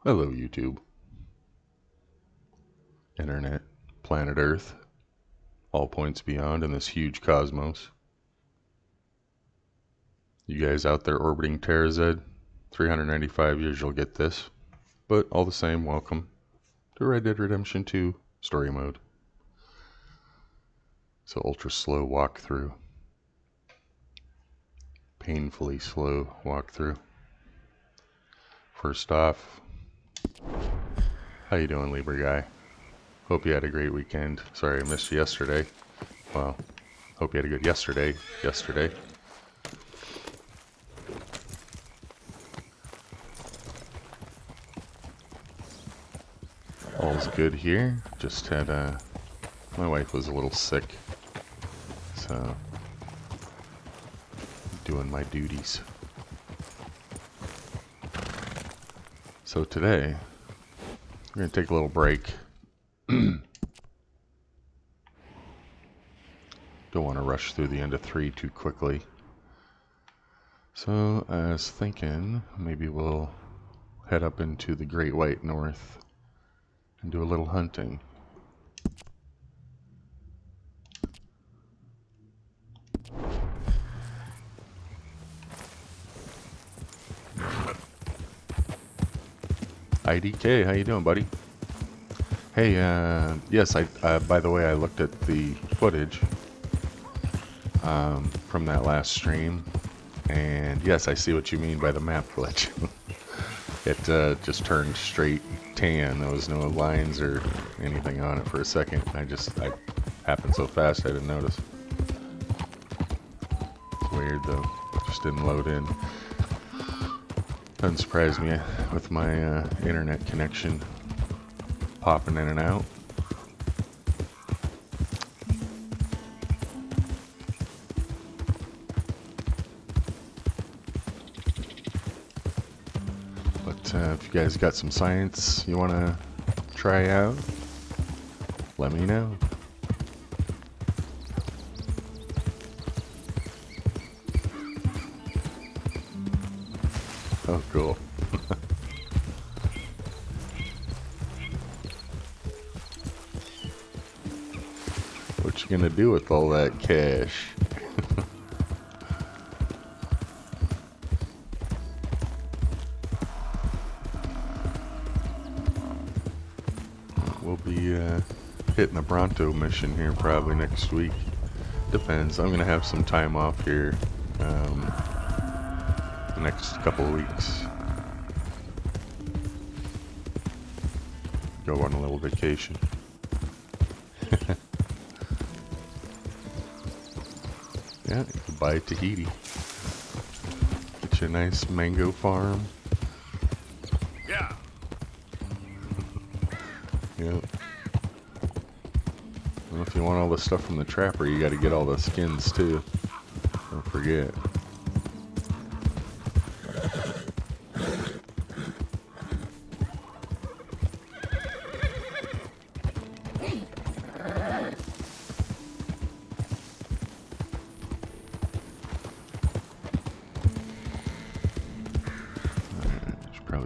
Hello, YouTube, Internet, planet Earth, all points beyond in this huge cosmos. You guys out there orbiting Terra-Z, 395 years you'll get this. But all the same, welcome to Red Dead Redemption 2 Story Mode. So ultra slow walkthrough. Painfully slow walkthrough. First off, how you doing, Libra guy? Hope you had a great weekend. Sorry I missed you yesterday. Well, hope you had a good yesterday. All's good here. Just had my wife was a little sick, so doing my duties. So today, we're gonna take a little break. Don't want to rush through the end of 3 too quickly. So I was thinking maybe we'll head up into the Great White North and do a little hunting. IDK, how you doing, buddy? Hey, yes, by the way, I looked at the footage from that last stream, and yes, I see what you mean by the map glitch. It just turned straight tan. There was no lines or anything on it for a second. I happened so fast I didn't notice. It's weird though, just didn't load in. Doesn't surprise me with my internet connection popping in and out. But if you guys got some science you want to try out, let me know. Oh, cool. What you gonna do with all that cash? We'll be hitting the Bronto mission here probably next week. Depends. I'm gonna have some time off here the next couple of weeks. Go on a little vacation. Yeah, you can buy Tahiti. Get you a nice mango farm. Yeah. Yep. Well, if you want all the stuff from the trapper, you got to get all the skins too. Don't forget.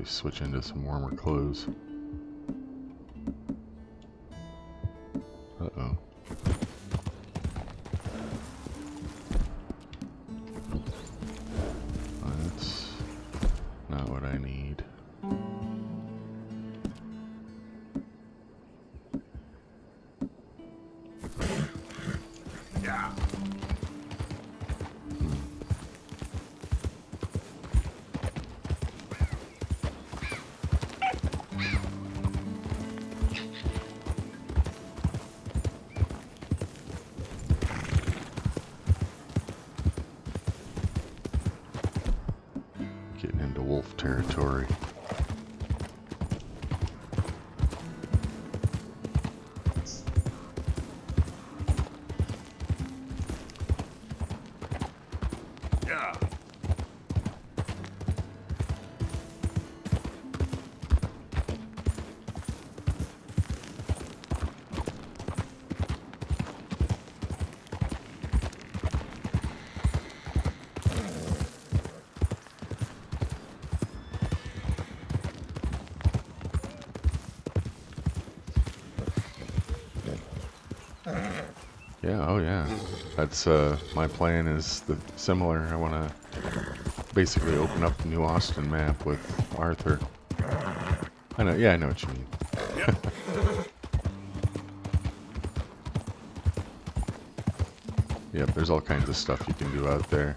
Switch into some warmer clothes. Uh-oh. That's not what I need. Yeah. Getting into wolf territory. Yeah. Yeah, oh yeah. That's my plan is similar. I want to basically open up the new Austin map with Arthur. I know, yeah, I know what you mean. Yep. Yep, there's all kinds of stuff you can do out there.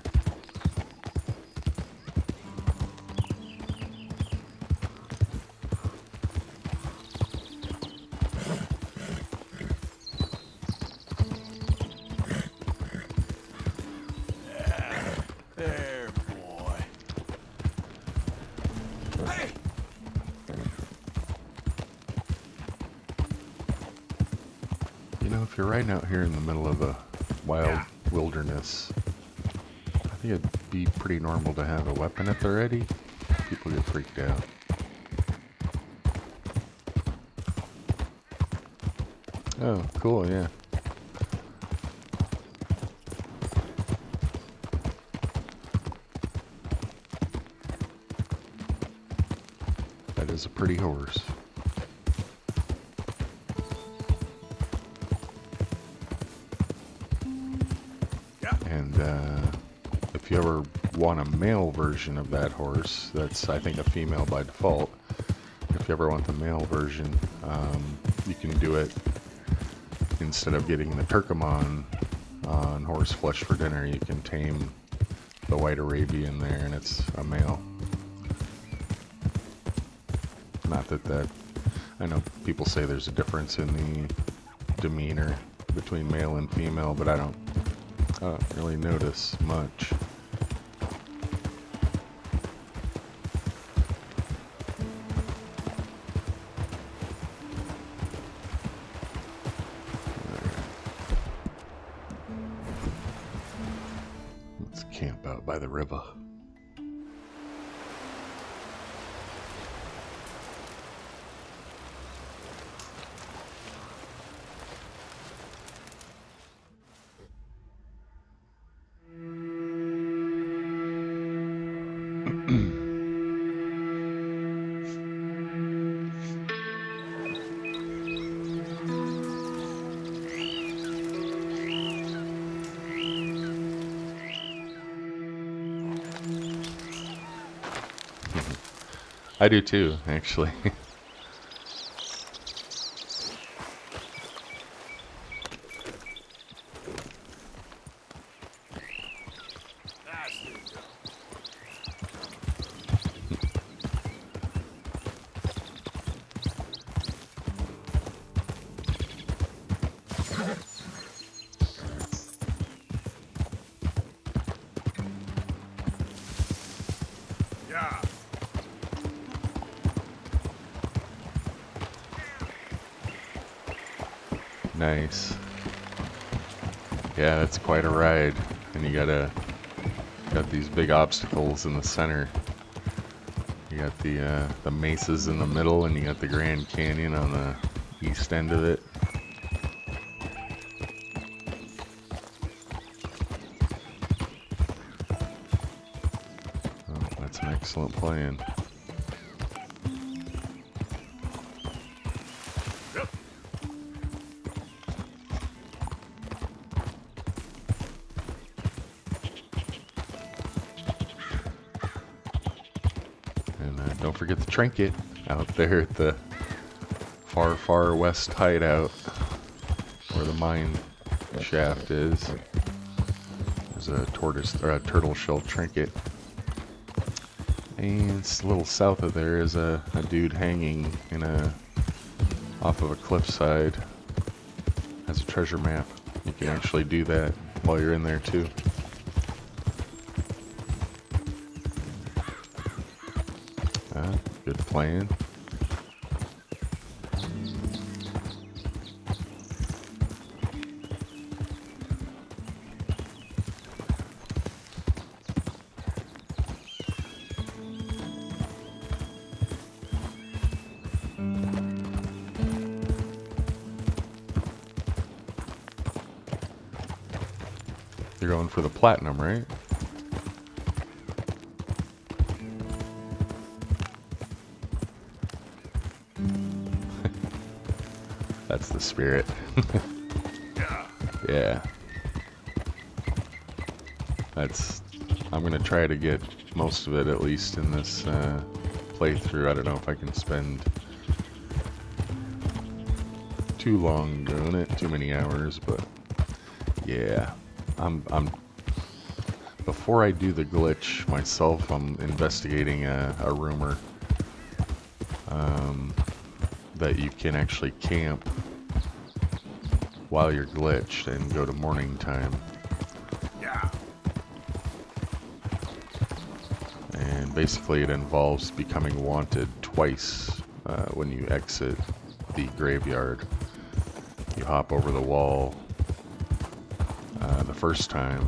There, boy. Hey! You know, if you're riding out here in the middle of a wild wilderness, I think it'd be pretty normal to have a weapon at the ready. People get freaked out. Oh, cool, yeah. That is a pretty horse. And if you ever want a male version of that horse, that's I think a female by default. If you ever want the male version, you can do it instead of getting the Turkomon on Horse Flesh for Dinner. You can tame the White Arabian there, and it's a male. Not that I know people say there's a difference in the demeanor between male and female, but I don't really notice much. Let's camp out by the river. I do too, actually. That's the go. Yeah. Nice. Yeah, that's quite a ride. And you got these big obstacles in the center. You got the mesas in the middle, and you got the Grand Canyon on the east end of it. Oh, that's an excellent plan. Yep. And don't forget the trinket out there at the far, far west hideout where the mine shaft is. There's a tortoise or a turtle shell trinket. And a little south of there is a dude hanging off of a cliffside. Has a treasure map. You can actually do that while you're in there too. Good plan. You're going for the platinum, right? That's the spirit. Yeah. Yeah. I'm gonna try to get most of it at least in this playthrough. I don't know if I can spend too long doing it, too many hours, but yeah. I'm before I do the glitch myself, I'm investigating a rumor that you can actually camp while you're glitched and go to morning time. Yeah. And basically it involves becoming wanted twice when you exit the graveyard. You hop over the wall the first time,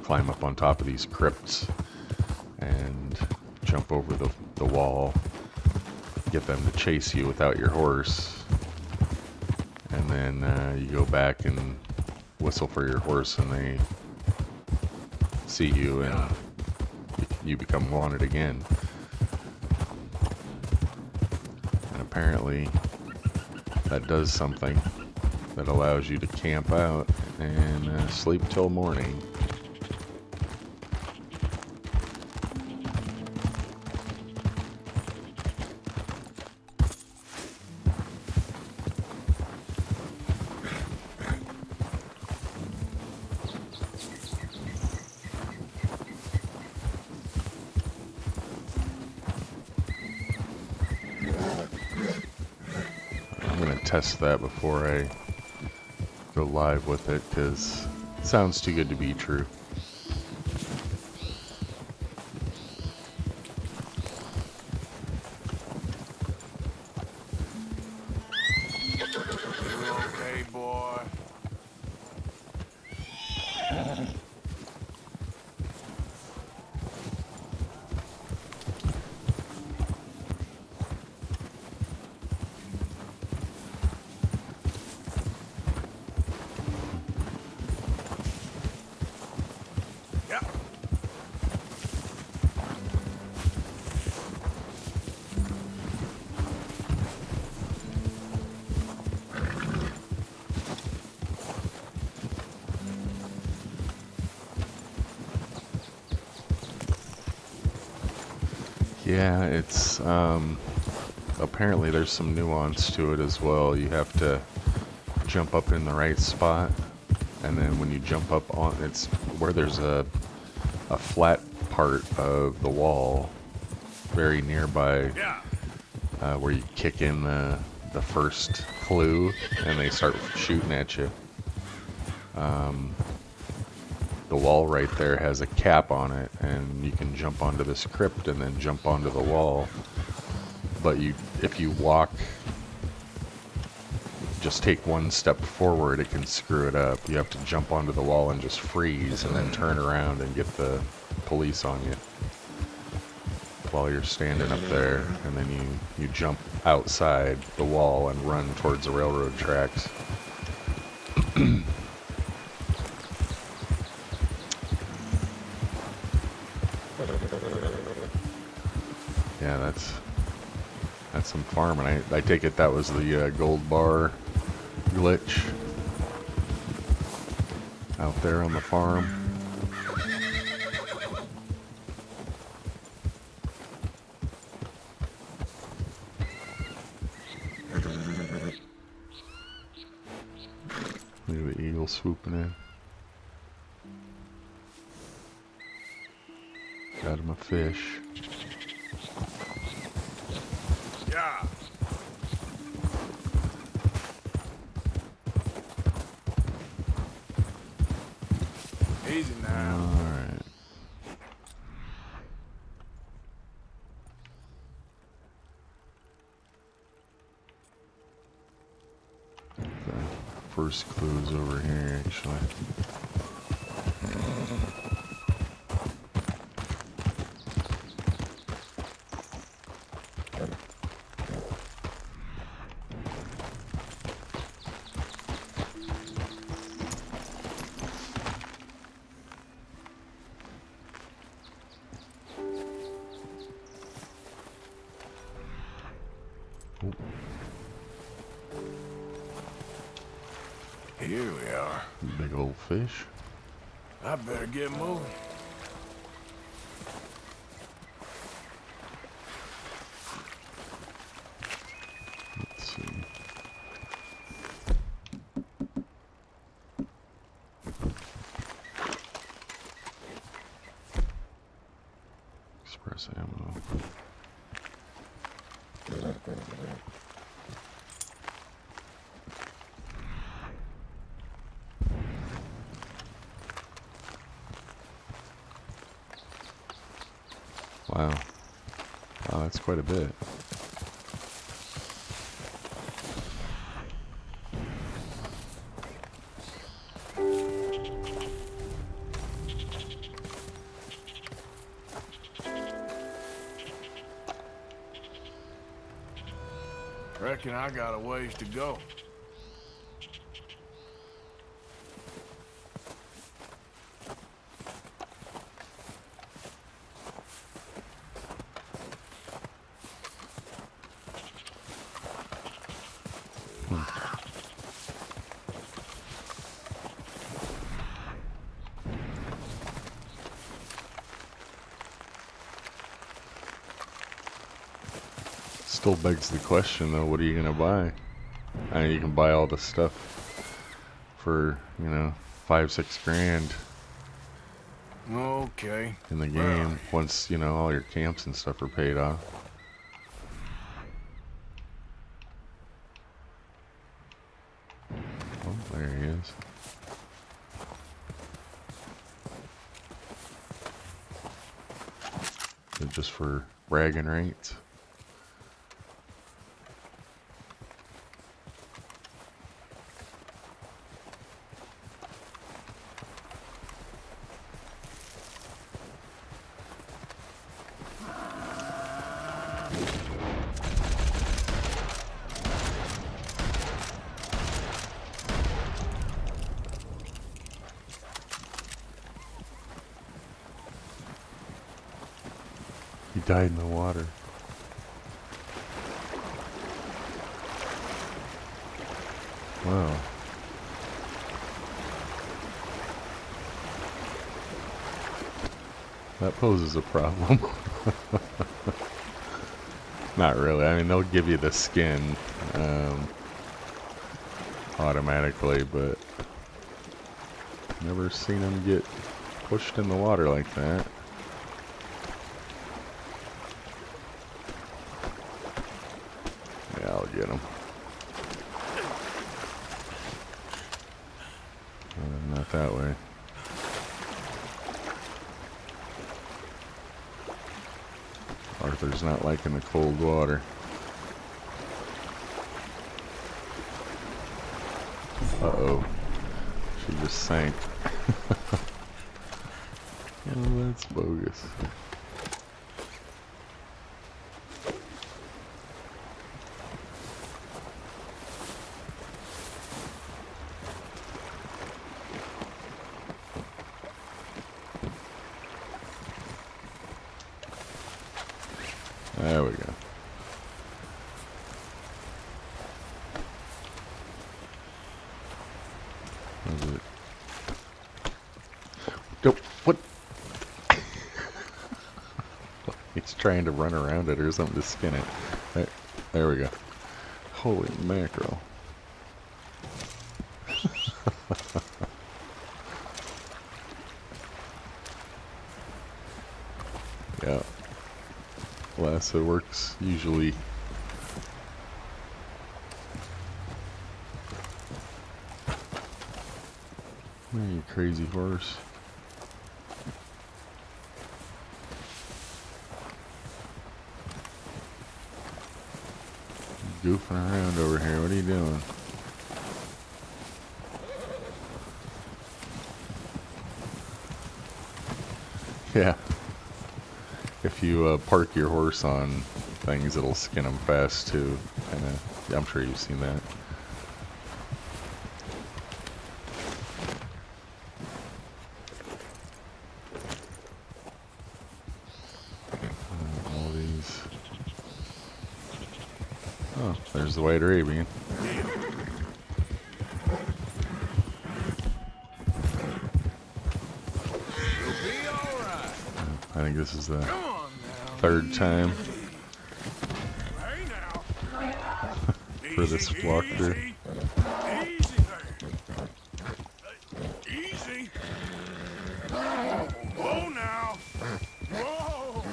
climb up on top of these crypts, and jump over the wall, get them to chase you without your horse, and then you go back and whistle for your horse and they see you and you become wanted again. And apparently that does something that allows you to camp out and sleep till morning. I'm gonna test that before I go live with it, because it sounds too good to be true. You okay, boy? Yeah. Yeah, it's apparently there's some nuance to it as well. You have to jump up in the right spot, and then when you jump up on, it's where there's a flat part of the wall very nearby, Yeah. where you kick in the first clue and they start shooting at you. The wall right there has a cap on it, and you can jump onto this crypt and then jump onto the wall. But if you walk, just take one step forward, it can screw it up. You have to jump onto the wall and just freeze, and then turn around and get the police on you while you're standing up there. And then you jump outside the wall and run towards the railroad tracks. Yeah, that's some farming. I take it that was the gold bar glitch out there on the farm. Look at the eagle swooping in. Got him a fish. Yeah. Easy now. Alright. The first clue's over here, actually. Here we are. Big old fish. I better get moving. Let's see. Express ammo. Wow. Wow, that's quite a bit. Reckon I got a ways to go. Still begs the question though, what are you gonna buy? I mean, you can buy all the stuff for, you know, 5-6 grand Okay. in the game once, you know, all your camps and stuff are paid off. Oh, there he is. They're just for bragging rights. He died in the water. Wow. That poses a problem. Not really. I mean, they'll give you the skin automatically, but never seen them get pushed in the water like that. Yeah, I'll get him. Not that way. Arthur's not liking the cold water. Uh-oh. She just sank. Oh, that's bogus. There we go. Was it? Nope. What? He's trying to run around it or something to skin it. There we go. Holy mackerel. Yeah. Lasso works usually. Man, you crazy horse. Goofing around over here. What are you doing? Yeah. If you park your horse on things, it'll skin them fast too. Kinda. Yeah, I'm sure you've seen that. All these. Oh, there's the white Arabian. think this is the Come on now. third time Hey now. for this walkthrough. Easy. Easy there. Easy. Whoa now. Whoa.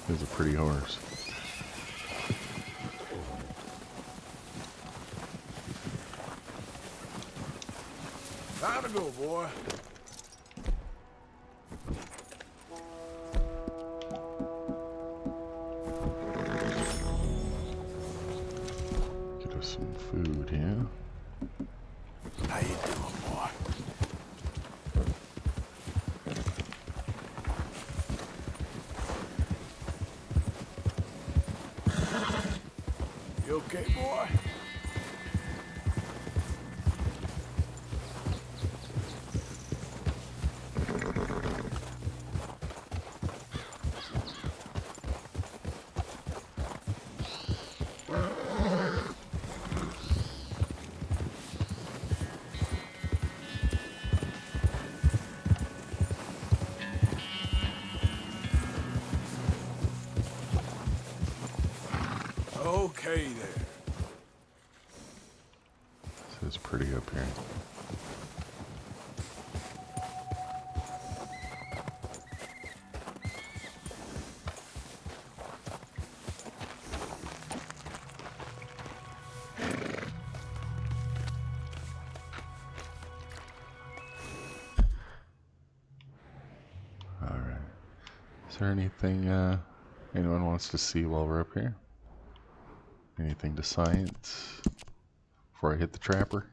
He's a pretty horse. Time to go, boy. Get us some food here. How you doing, boy? You okay, boy? Okay there. This is pretty up here. All right. Is there anything anyone wants to see while we're up here? Anything to science before I hit the trapper?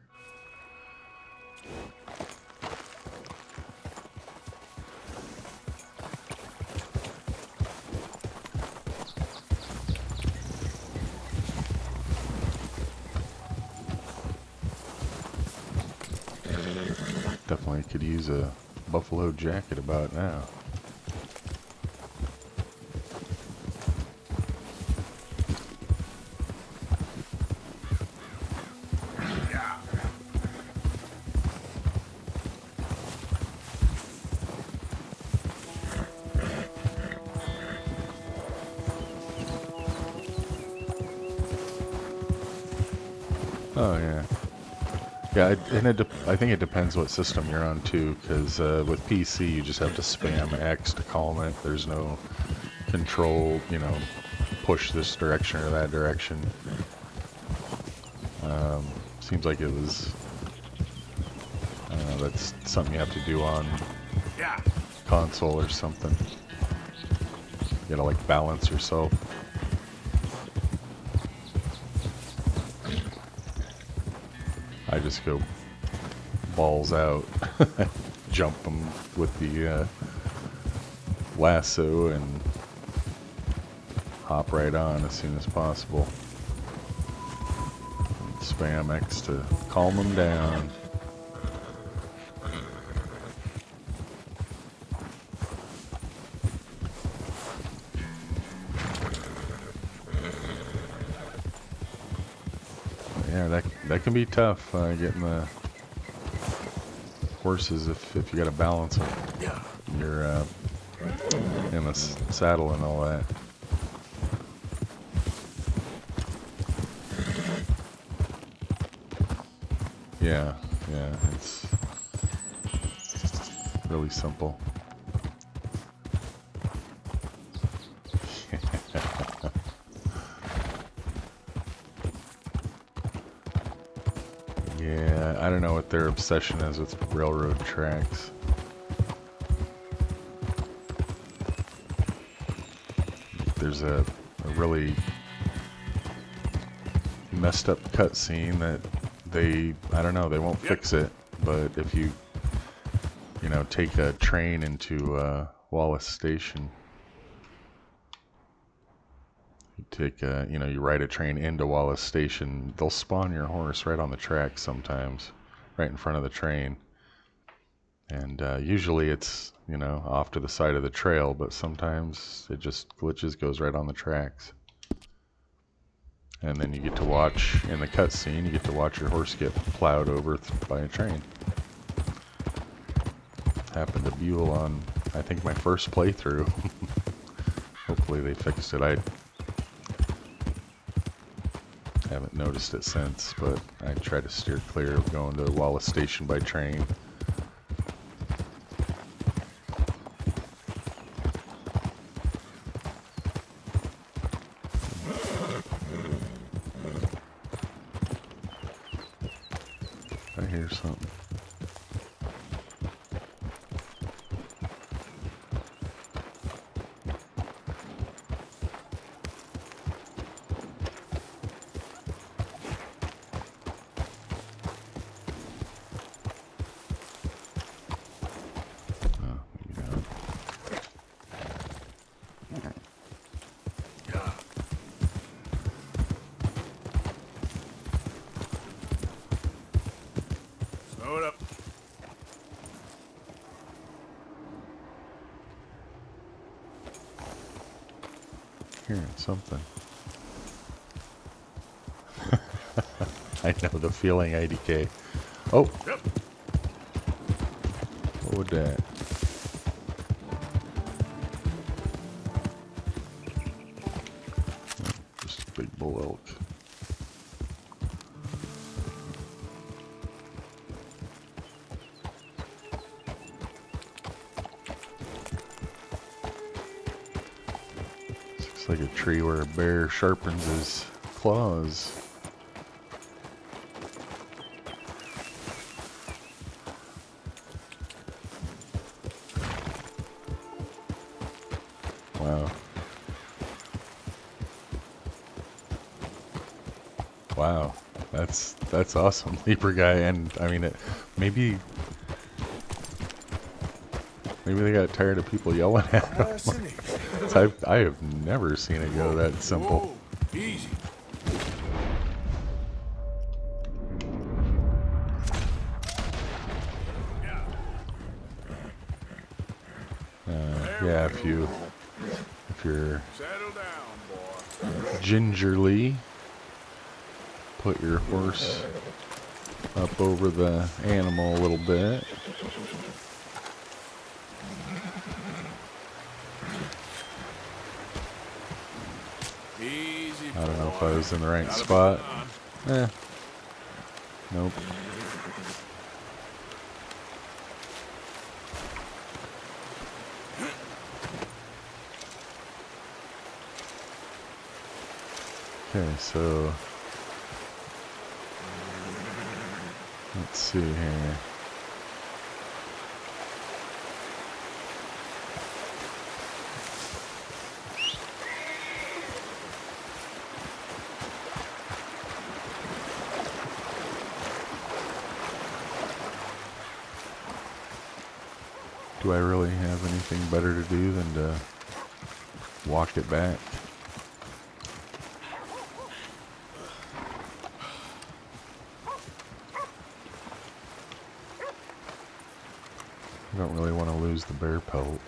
Definitely could use a buffalo jacket about now. Oh yeah, yeah. I think it depends what system you're on too, because with PC you just have to spam X to calm it. There's no control, push this direction or that direction. Seems like it was. I don't know. That's something you have to do on Yeah. console or something. You gotta like balance yourself. I just go balls out, jump them with the lasso and hop right on as soon as possible. And spam X to calm them down. Yeah, that can be tough, getting the horses if you got to balance them. Yeah. You're in the saddle and all that. Yeah, it's really simple. Yeah, I don't know what their obsession is with railroad tracks. There's a really messed up cutscene that I don't know, they won't fix it, but if you take a train into Wallace Station, you ride a train into Wallace Station, they'll spawn your horse right on the track sometimes, right in front of the train. And usually it's, off to the side of the trail, but sometimes it just glitches, goes right on the tracks. And then you get to watch, in the cutscene, you get to watch your horse get plowed over by a train. happened to Buell on, I think, my first playthrough. Hopefully they fixed it. I haven't noticed it since, but I try to steer clear of going to Wallace Station by train. I hear something. Slow it up. Hearing something. I know the feeling, IDK. Oh! Yep. What would that? Just a big bull elk. Looks like a tree where a bear sharpens his claws. Wow. Wow. That's awesome, Leaper guy. And I mean, maybe they got tired of people yelling at him. Nice and easy. I have never seen it go that simple. Whoa, easy. Yeah, if you're Settle down, boy. gingerly, put your horse up over the animal a little bit. Easy, I don't know if I boy. was in the right Gotta be spot. done. Nope. Okay, so let's see here. Do I really have anything better to do than to walk it back? I don't really want to lose the bear pelt.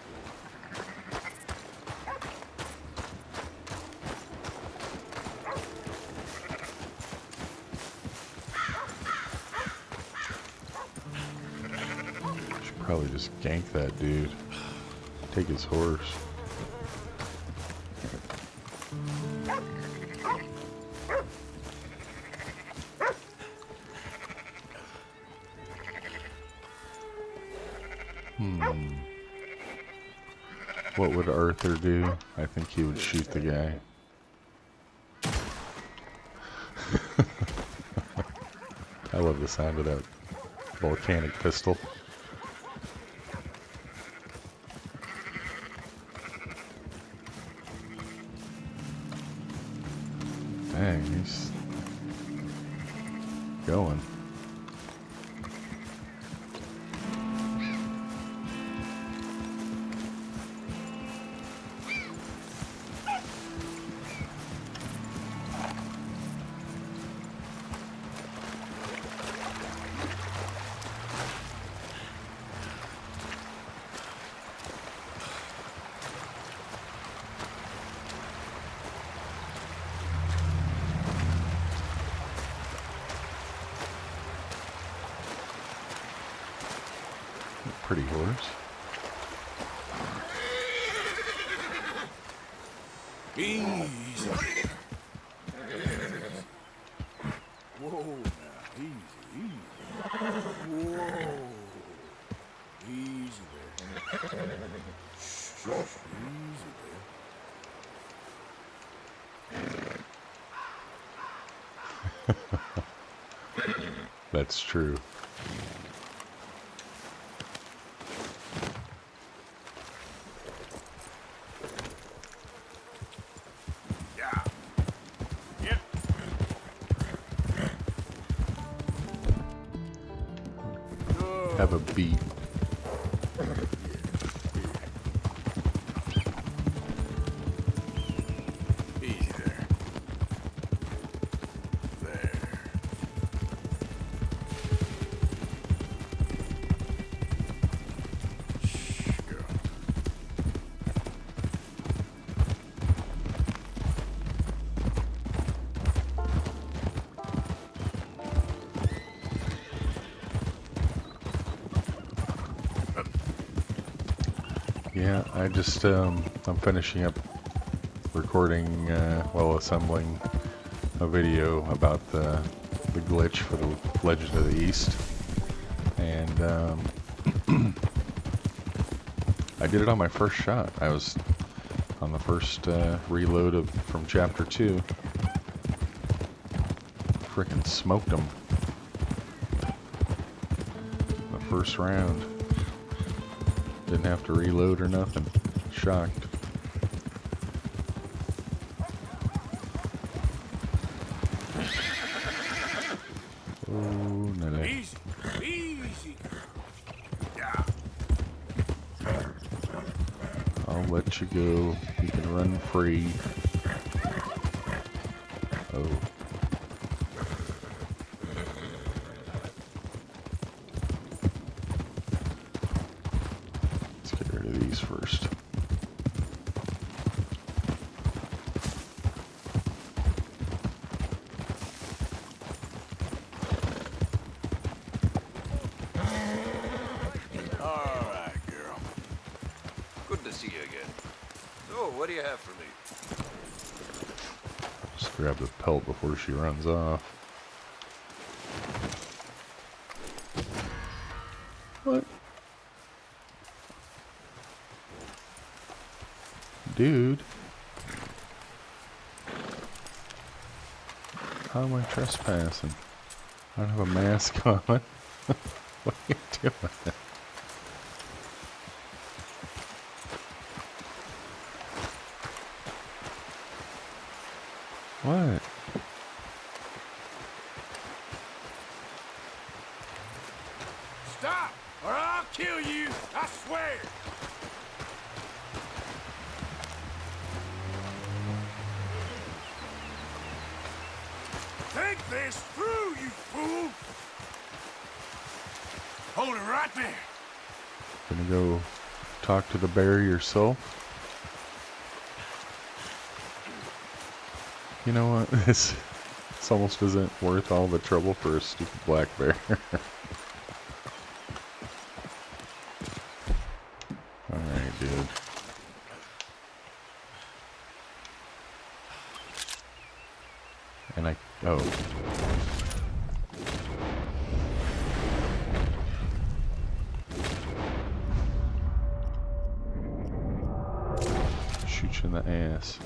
Should probably just gank that dude. Take his horse. What would Arthur do? I think he would shoot the guy. I love the sound of that volcanic pistol. Dang, he's going. pretty horse. Easy. Whoa, now, easy, easy. Whoa. Easy there. Shh, easy there. That's true. Yeah. Yep. Have a beat. Easy there. There. Shh, girl. Yeah, I just, I'm finishing up recording, well, assembling a video about the glitch for the Legend of the East. And, I did it on my first shot. I was on the first, reload from Chapter 2. Frickin' smoked him. The first round. Didn't have to reload or nothing. Shocked. Oh, no. Easy. Easy. Yeah. I'll let you go. You can run free. Oh. Let's get rid of these first. All right, girl. Good to see you again. So, what do you have for me? Just grab the pelt before she runs off. What? Dude. How am I trespassing? I don't have a mask on. What are you doing? What? Stop, or I'll kill you. I swear. Think this through, you fool. Hold it right there. Gonna go talk to the bear yourself? You know what? This almost isn't worth all the trouble for a stupid black bear. Alright, dude. And oh. Shoot you in the ass.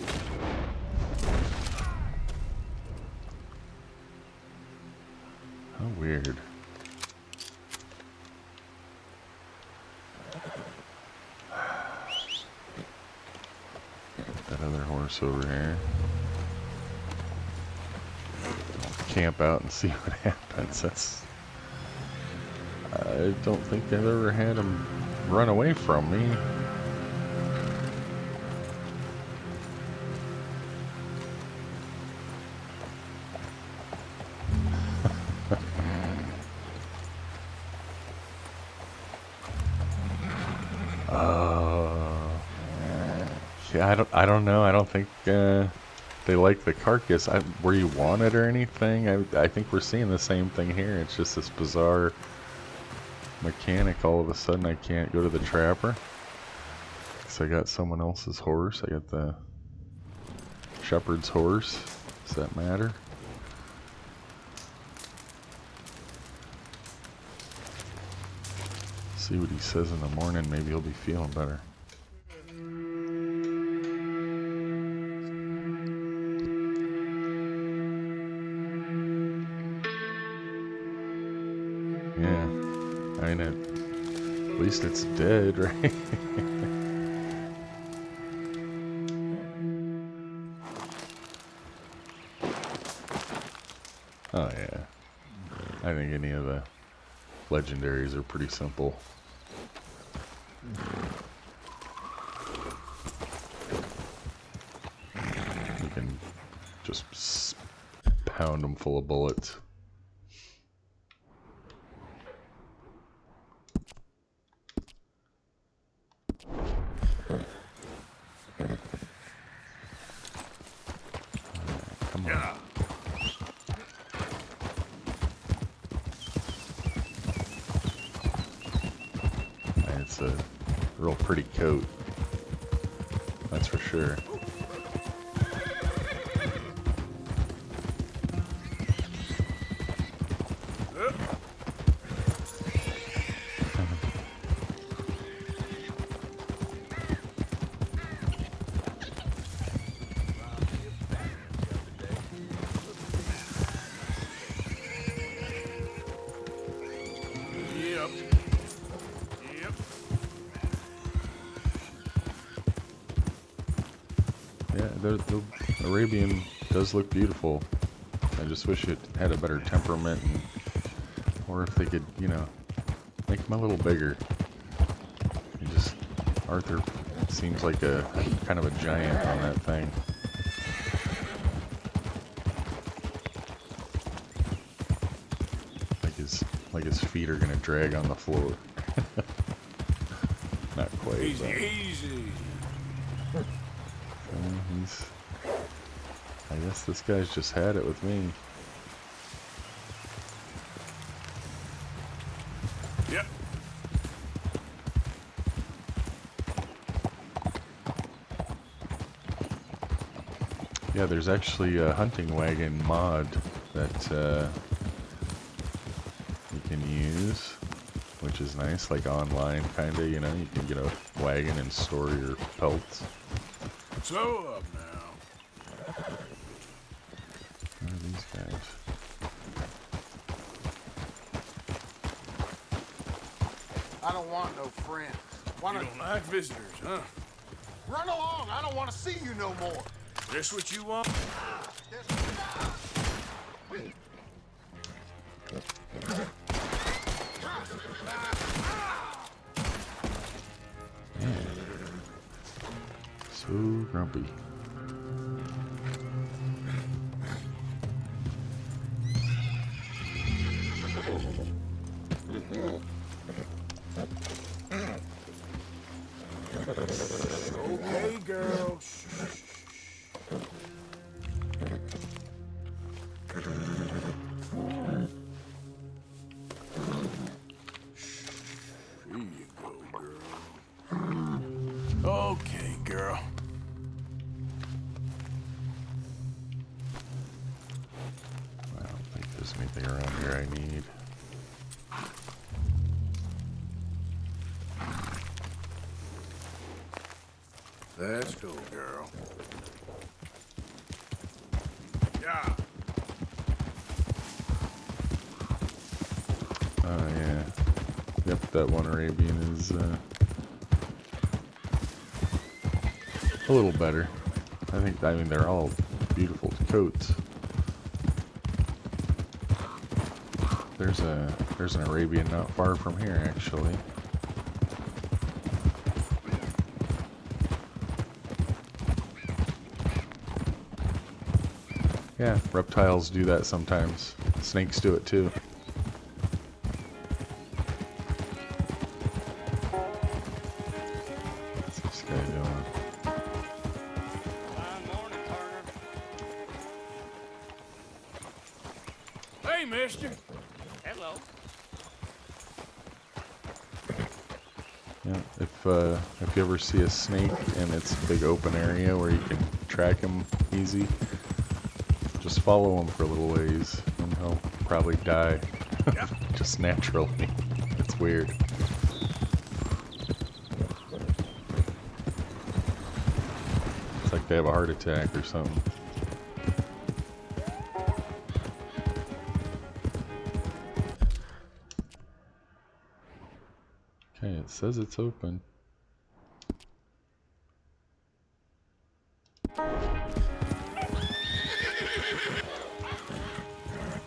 How weird. That other horse over here. Camp out and see what happens. I don't think I've ever had him run away from me. Yeah, I don't know. I don't think they like the carcass. Were you wanted or anything? I think we're seeing the same thing here. It's just this bizarre mechanic, all of a sudden I can't go to the trapper. Because I got someone else's horse. I got the shepherd's horse. Does that matter? See what he says in the morning. Maybe he'll be feeling better. Yeah, I mean, at least it's dead, right? Oh yeah, I think any of the legendaries are pretty simple. You can just pound them full of bullets. Come on. Yeah. It's a real pretty coat. That's for sure. Yep. Yep. Yeah, the Arabian does look beautiful. I just wish it had a better temperament, and, or if they could, you know, make him a little bigger. You just, Arthur seems like a kind of a giant on that thing. Like his feet are gonna drag on the floor. Not quite. Easy, But, easy. he's. I guess this guy's just had it with me. Yep. Yeah, there's actually a hunting wagon mod that you can use, which is nice, like online kinda, you know, you can get a wagon and store your pelts. So up now. What are these guys? I don't want no friends. Why You not don't like visitors, huh? run along? I don't want to see you no more. This what you want? So grumpy. Okay, girl. Shh. Here you go, girl. Okay, girl. I don't think there's anything around here I need. Let's go, girl. Yeah. Oh yeah. Yep, that one Arabian is a little better. I mean they're all beautiful coats. There's an Arabian not far from here actually. Yeah, reptiles do that sometimes. Snakes do it too. What's this guy doing? Morning, Turner. Hey, mister. Hello. if you ever see a snake and it's a big open area where you can track him easy, just follow him for a little ways and he'll probably die just naturally. It's weird. It's like they have a heart attack or something. Okay, it says it's open.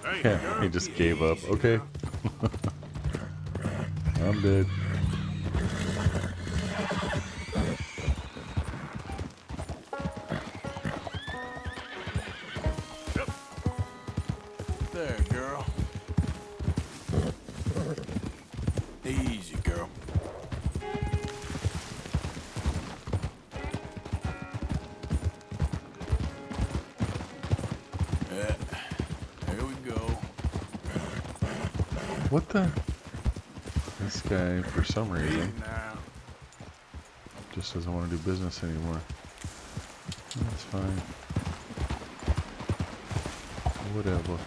Hey, Yeah, girl. he just gave up. Okay. I'm dead. There, girl. Easy, girl. Yeah. Here we go. What the? This guy, for some Easy reason, now. just doesn't want to do business anymore. That's fine. Whatever.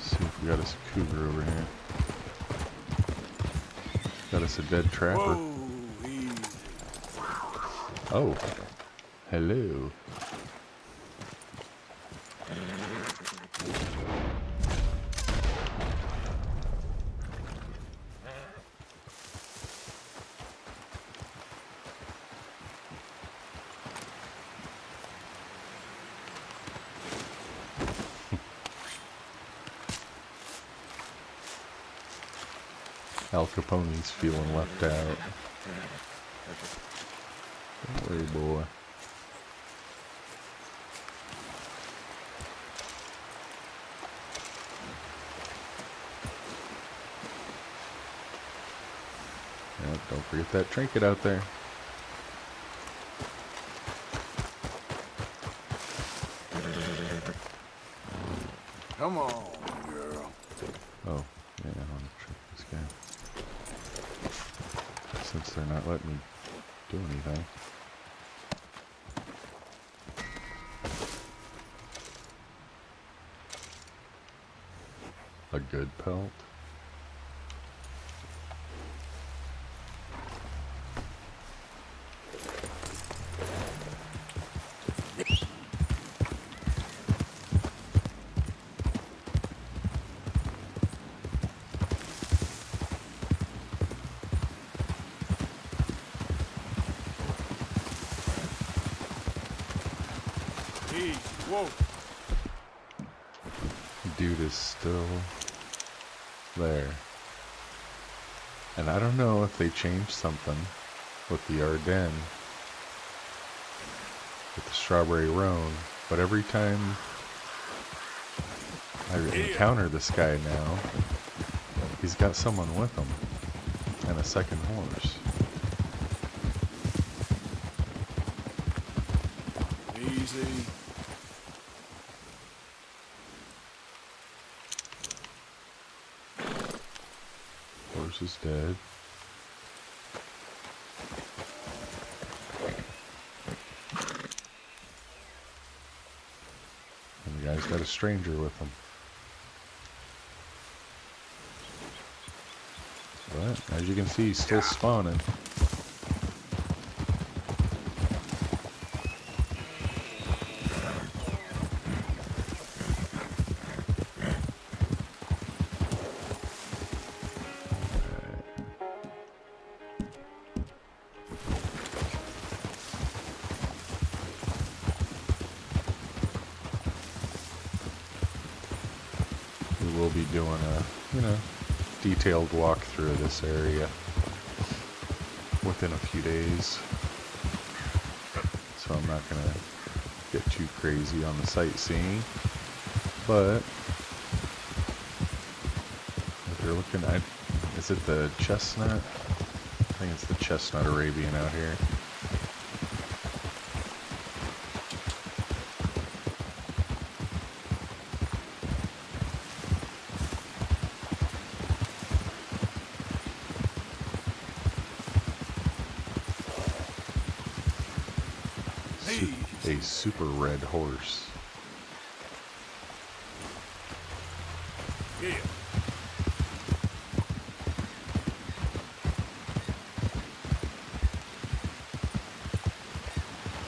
See if we got us a cougar over here. Got us a dead trapper. Whoa, easy. Oh. Hello. Al Capone's feeling left out. Don't worry, boy. Yep, don't forget that trinket out there. Come on, girl. Oh, yeah, I want to trick this guy. Since they're not letting me do anything. A good pelt. Easy. Whoa. Dude is still there. And I don't know if they changed something with the Ardennes, with the Strawberry Roan, but every time I encounter this guy now, he's got someone with him and a second horse. Easy. Horse is dead. And the guy's got a stranger with him. But, as you can see, he's still spawning. We will be doing a, detailed walkthrough of this area within a few days. So I'm not gonna get too crazy on the sightseeing, but if you're looking at, is it the chestnut think it's the chestnut Arabian out here. A super red horse. Here.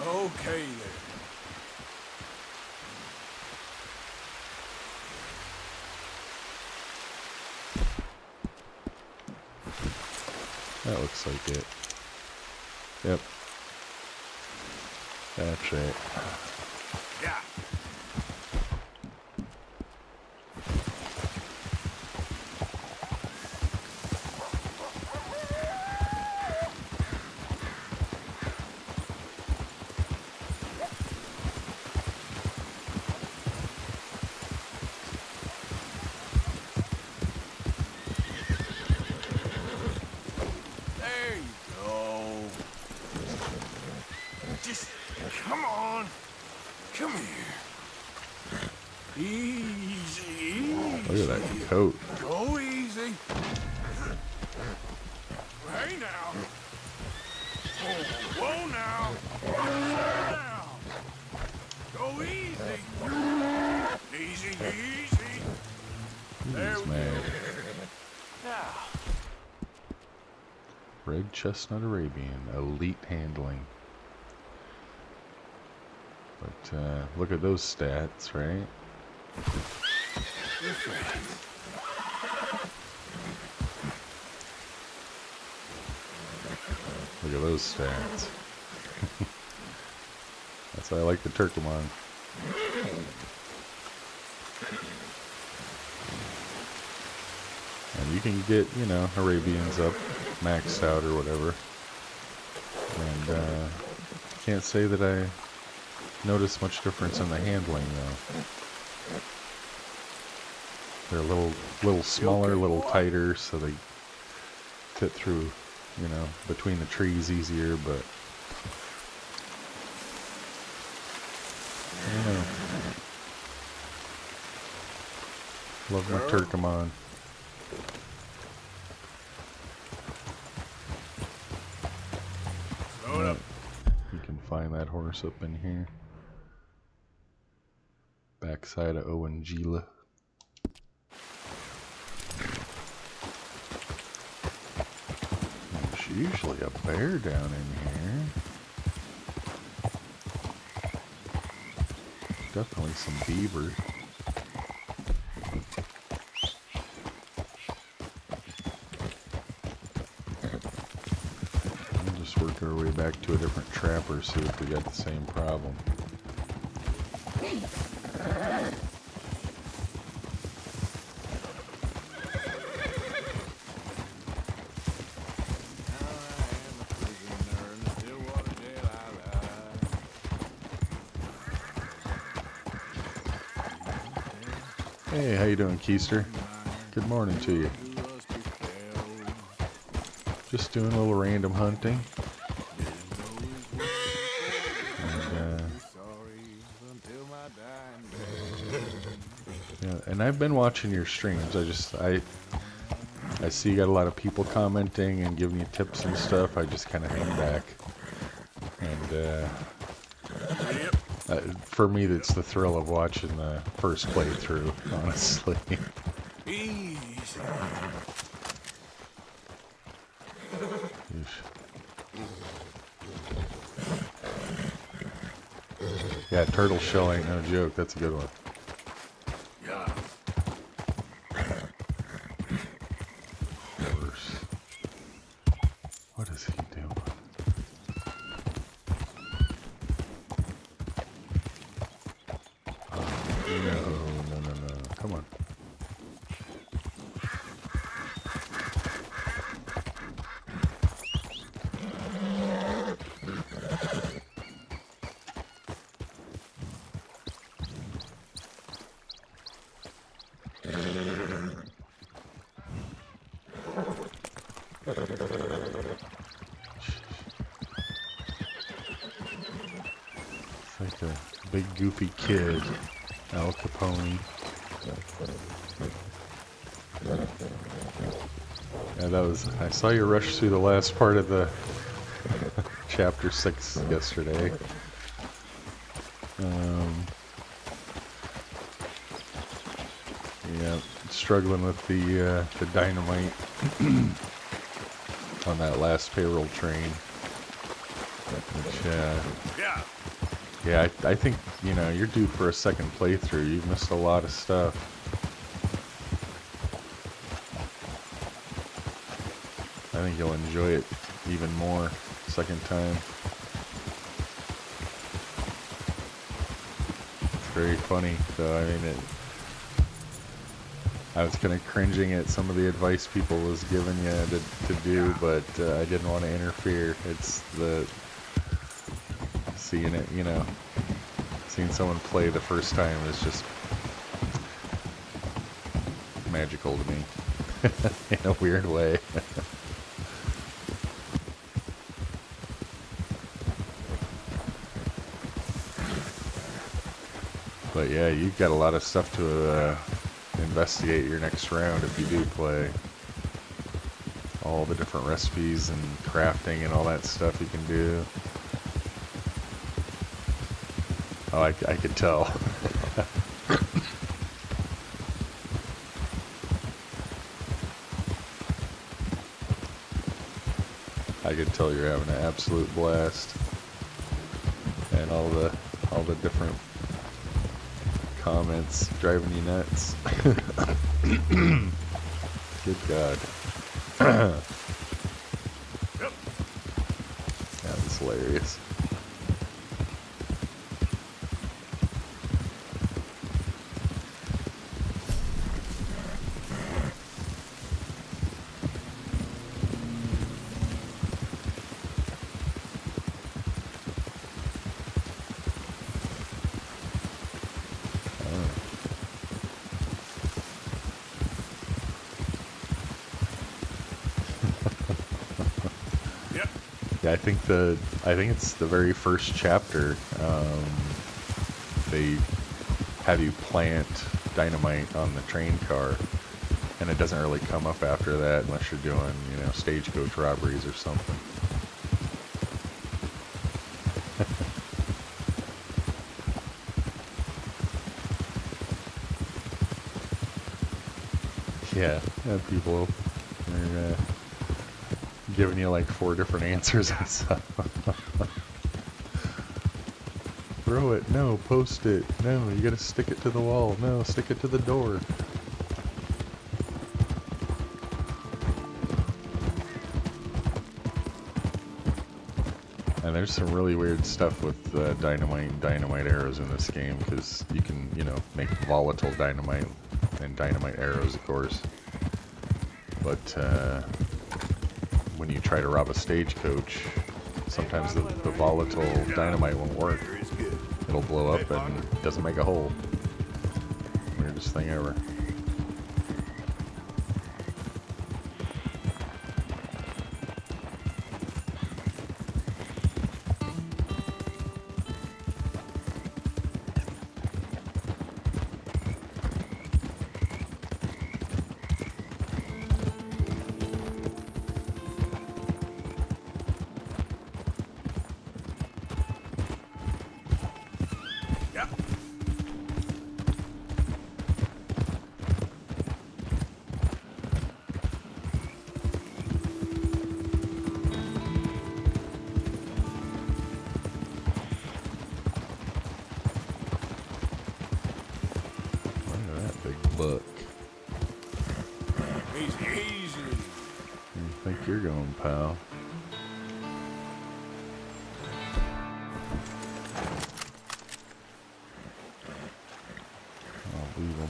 Okay then. That looks like it. Yep. That's it. Yeah. There you go. Just come on. Come here. Easy, easy. Look at that coat. Go easy. Hey now. Whoa now. Slow down. Go easy. Easy, easy. There He's we mad. go. Now. Red chestnut Arabian, elite handling. But look at those stats, right? Look at those stats. That's why I like the Turkomon. And you can get, you know, Arabians up maxed out or whatever. And can't say that I noticed much difference in the handling though. They're a little smaller, a little tighter, so they fit through, you know, between the trees easier, but I don't know. Love my Turkomon. Load up. You can find that horse up in here. Backside of Owen Gila. There's usually a bear down in here. Definitely some beaver. We'll just work our way back to a different trapper, see if we got the same problem. Hey, how you doing, Keister? Good morning to you. Just doing a little random hunting. Yeah, and I've been watching your streams. I see you got a lot of people commenting and giving you tips and stuff. I just kind of hang back. And for me, that's the thrill of watching the first playthrough, honestly. Easy. Yeah, turtle shell ain't no joke. That's a good one. Yeah. Horse. What is he doing? No. Come on. big goofy kid, Al Capone. Yeah, that was. I saw you rush through the last part of the chapter 6 yesterday. Yeah, struggling with the dynamite on that last payroll train. Which, yeah, I think, you know, you're due for a second playthrough. You've missed a lot of stuff. I think you'll enjoy it even more second time. It's very funny, though. I mean, I was kind of cringing at some of the advice people was giving you to do, but I didn't want to interfere. It's the seeing it, you know, seeing someone play the first time is just magical to me in a weird way. But yeah, you've got a lot of stuff to investigate your next round if you do play. All the different recipes and crafting and all that stuff you can do. Oh, I could tell. I could tell you're having an absolute blast. And all the different comments driving you nuts. Good God. That was hilarious. Yeah, I think it's the very first chapter. They have you plant dynamite on the train car, and it doesn't really come up after that unless you're doing, you know, stagecoach robberies or something. Yeah, people are giving you like 4 different answers and stuff. Throw it. No, post it. No, you gotta stick it to the wall. No, stick it to the door. And there's some really weird stuff with dynamite and dynamite arrows in this game, because you can, you know, make volatile dynamite and dynamite arrows, of course. But when you try to rob a stagecoach, sometimes the volatile dynamite won't work. It'll blow up and it doesn't make a hole. Weirdest thing ever. Look. Easy, easy. Where do you think you're going, pal? I'll leave him.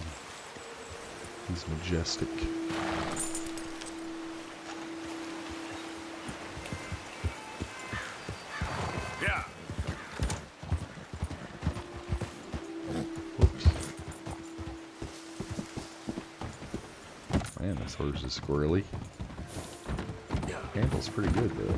He's majestic. Yeah. Whoops. Man, this horse is squirrely. Handle's pretty good, though.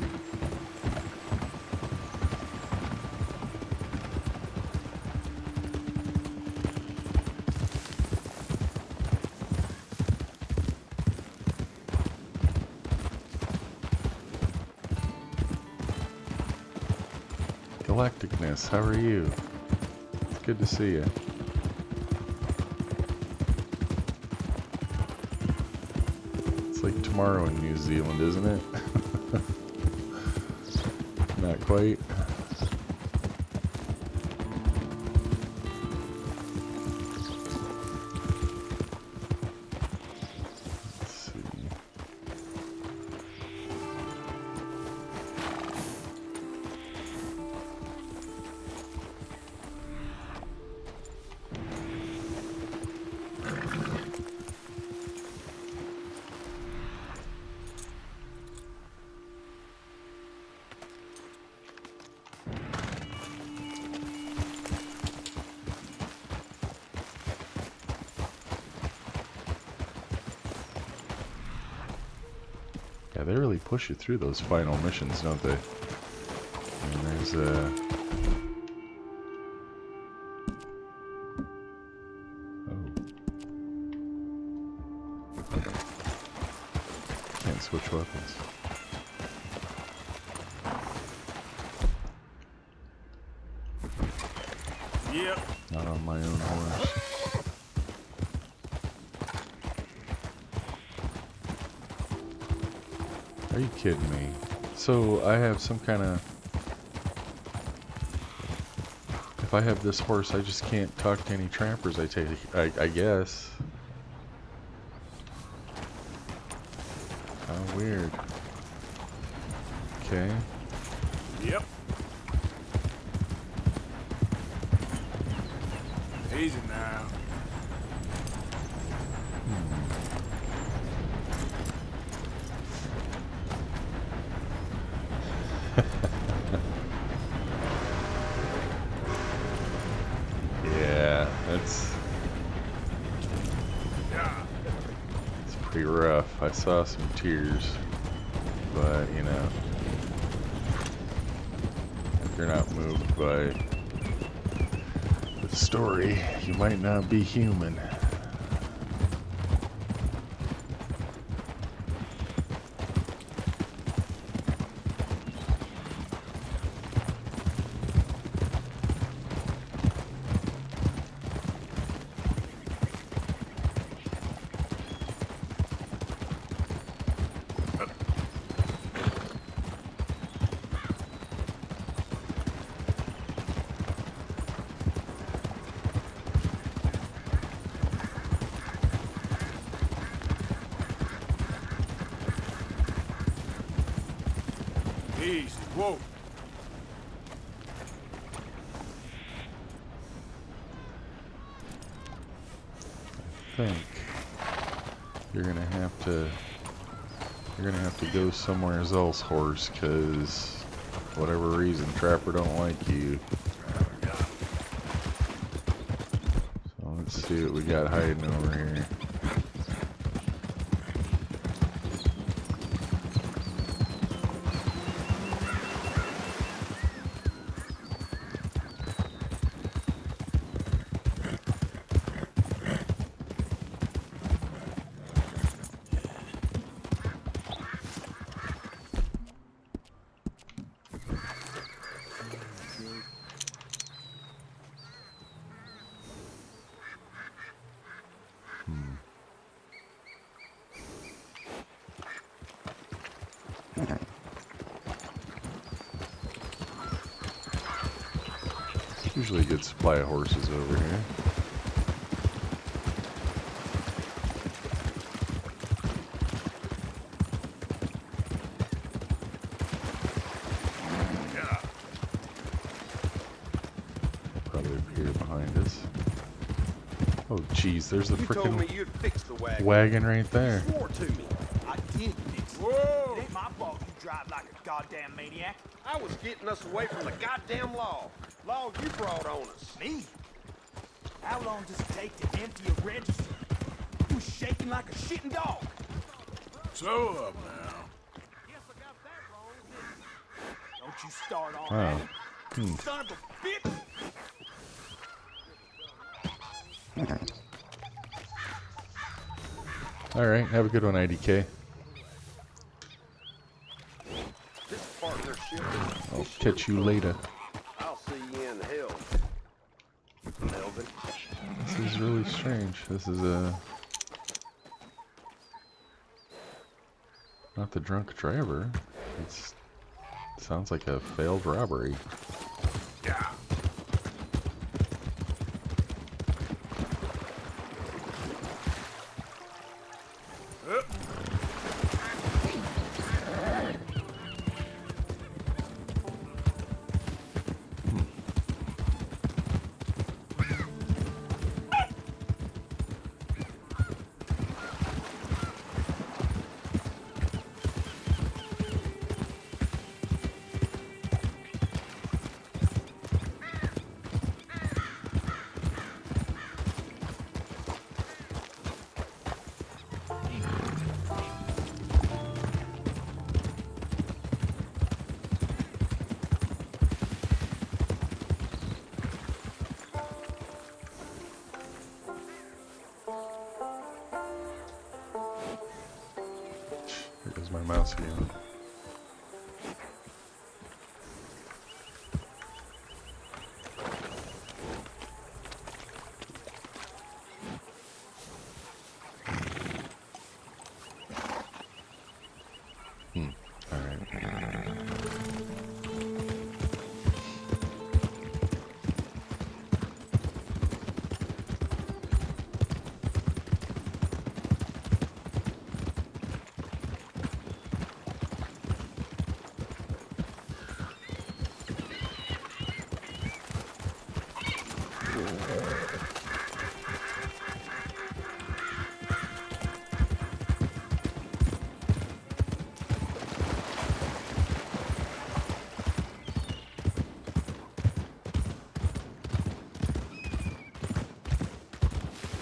Galacticness, how are you? It's good to see you. It's like tomorrow in New Zealand, isn't it? Not quite. Let's see. Yeah, they really push you through those final missions, don't they? And there's oh. Can't switch weapons. Yep. Not on my own horse. Are you kidding me? So I have some kind of... If I have this horse, I just can't talk to any trappers, I guess. How weird. Okay. Yep. Easy now. Yeah, it's pretty rough. I saw some tears, but you know, if you're not moved by the story, you might not be human. Easy. Whoa. I think you're gonna have to go somewhere else, horse, cause whatever reason, Trapper don't like you. So let's see what we got hiding over here. Usually a good supply of horses over here. Probably up here behind us. Oh geez, there's the You told me frickin' you'd fix the wagon. wagon right there. Swore to me. I did fix it. Whoa. It ain't my fault you drive like a goddamn maniac. I was getting us away from the goddamn law. Law you brought on us. Me? How long does it take to empty a register? You was shaking like a shitting dog. So up now. Don't you start on Oh. that. Son of a bitch! Alright, have a good one, IDK. This partnership. I'll catch you later. I'll is really strange. This is not the drunk driver. It sounds like a failed robbery. Yeah. Up. There goes my mouse again.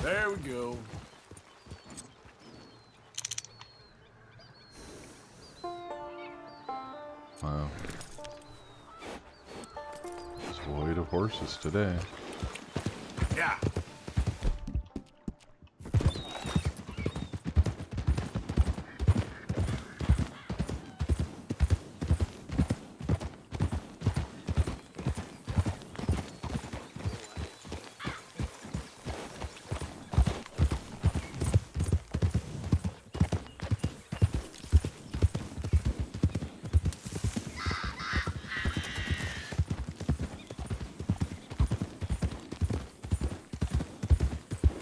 There we go. Wow. It's void of horses today. Yeah.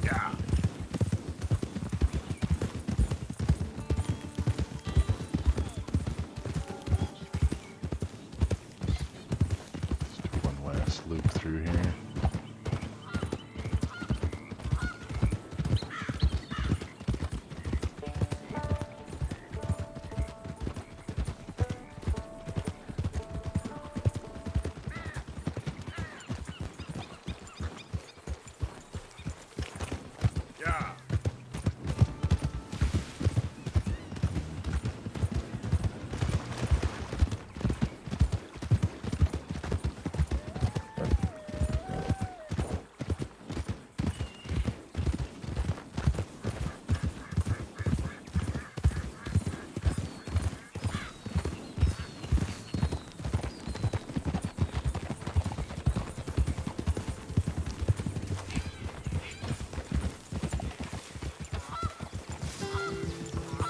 Yeah. Let's do one last loop through here. Yeah.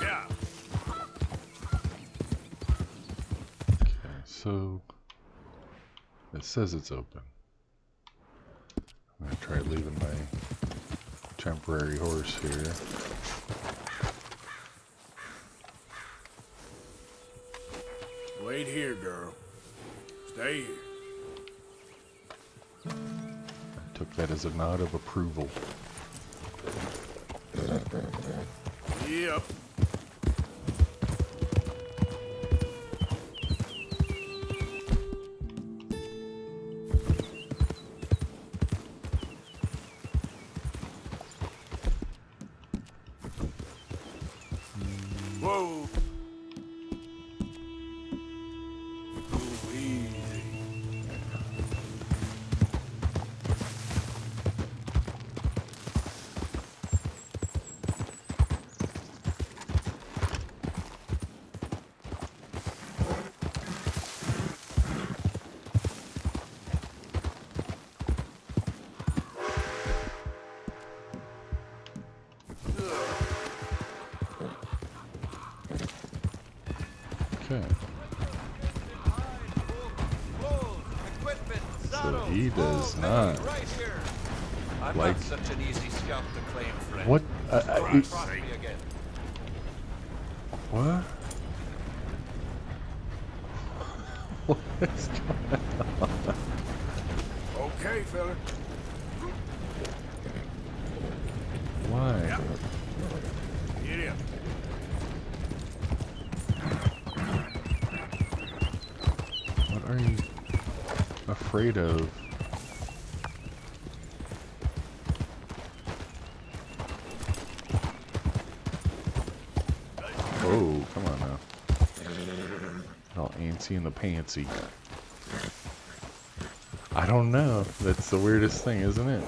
Yeah. Okay, so it says it's open. I'm gonna try leaving my temporary horse here. Wait here, girl. Stay here. I took that as a nod of approval. Yep. Whoa. Ooh, easy. shit. Clothes, equipment, So saddles, he does all not made right here. I'm like- not such an easy scalp to claim, friend. What? Cross me again. What? What is going Okay, fella. Why? Get in. What are you afraid of? Oh, come on now. All antsy in the pantsy. I don't know. That's the weirdest thing, isn't it?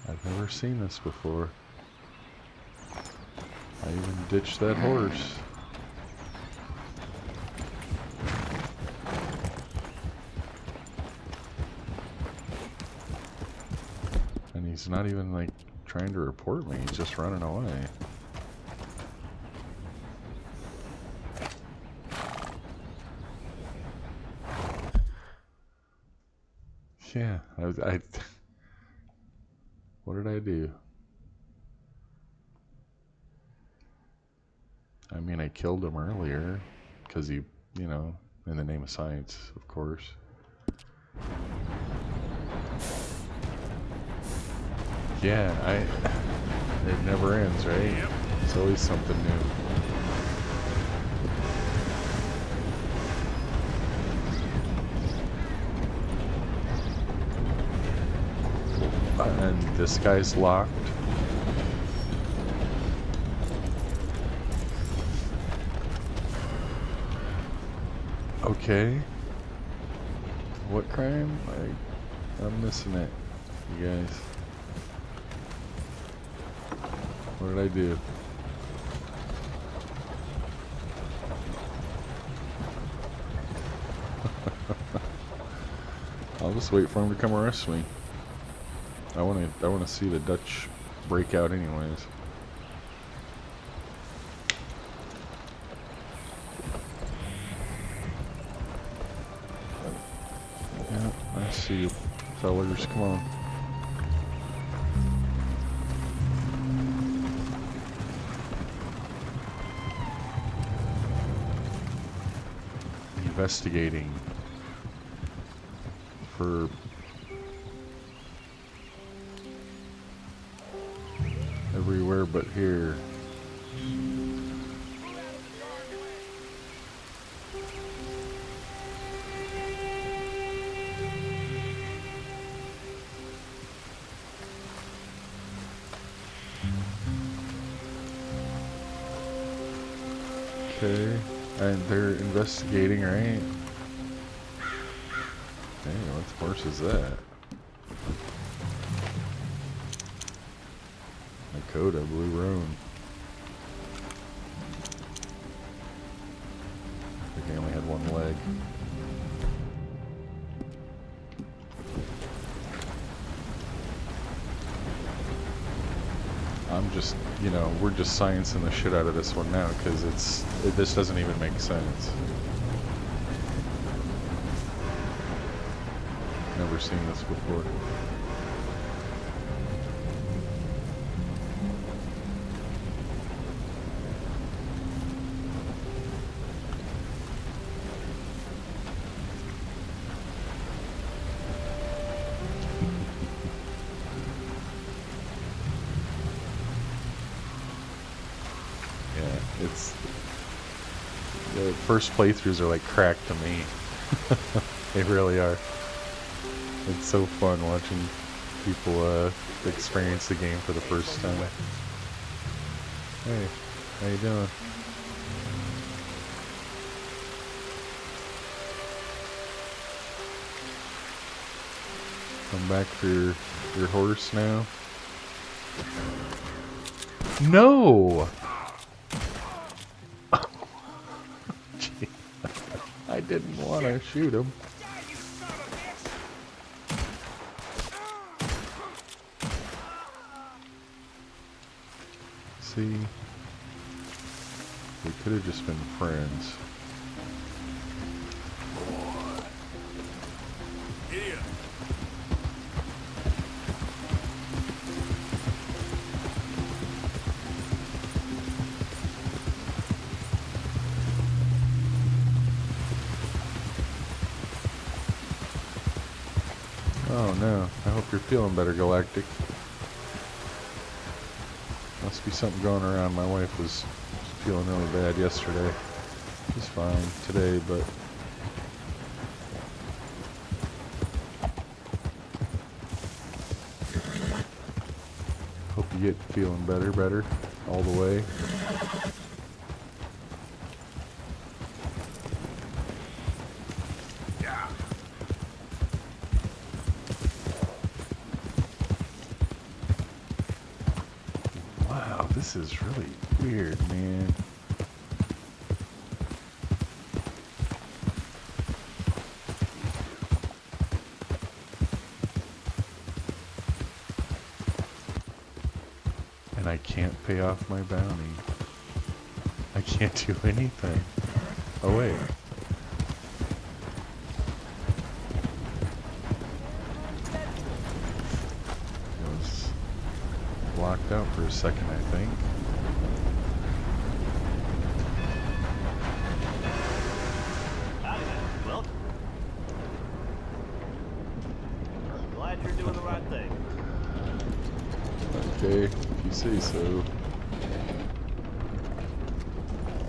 I've never seen this before. I even ditched that horse. And he's not even like trying to report me, he's just running away. Yeah, I what did I do? I mean, I killed him earlier because he, you know, in the name of science, of course. Yeah, it never ends, right? Yep. It's always something new. And this guy's locked. Okay. What crime? I'm missing it, you guys. What did I do? I'll just wait for him to come arrest me. I wanna see the Dutch break out anyways. Yeah, I see you, fellers. Come on. Investigating for everywhere but here. Okay, and they're investigating, right? Hey, what horse is that? Dakota Blue Roan. I think I only had one leg. I'm just, you know, we're just sciencing the shit out of this one now because this doesn't even make sense. Never seen this before. Yeah, it's the first playthroughs are like crack to me. They really are. It's so fun watching people experience the game for the first time. Hey, how you doing? Come back for your horse now? No! Gee, I didn't want to shoot him. see. We could have just been friends. Giddy up. Oh no, I hope you're feeling better, Galactic. Must be something going around. My wife was feeling really bad yesterday. She's fine today, but hope you get feeling better all the way. Yeah. Wow, this is really weird, man. And I can't pay off my bounty. I can't do anything. Oh wait. It was locked out for a second, I think. Howdy there. Welcome. I'm glad you're doing the right thing. Okay, if you say so.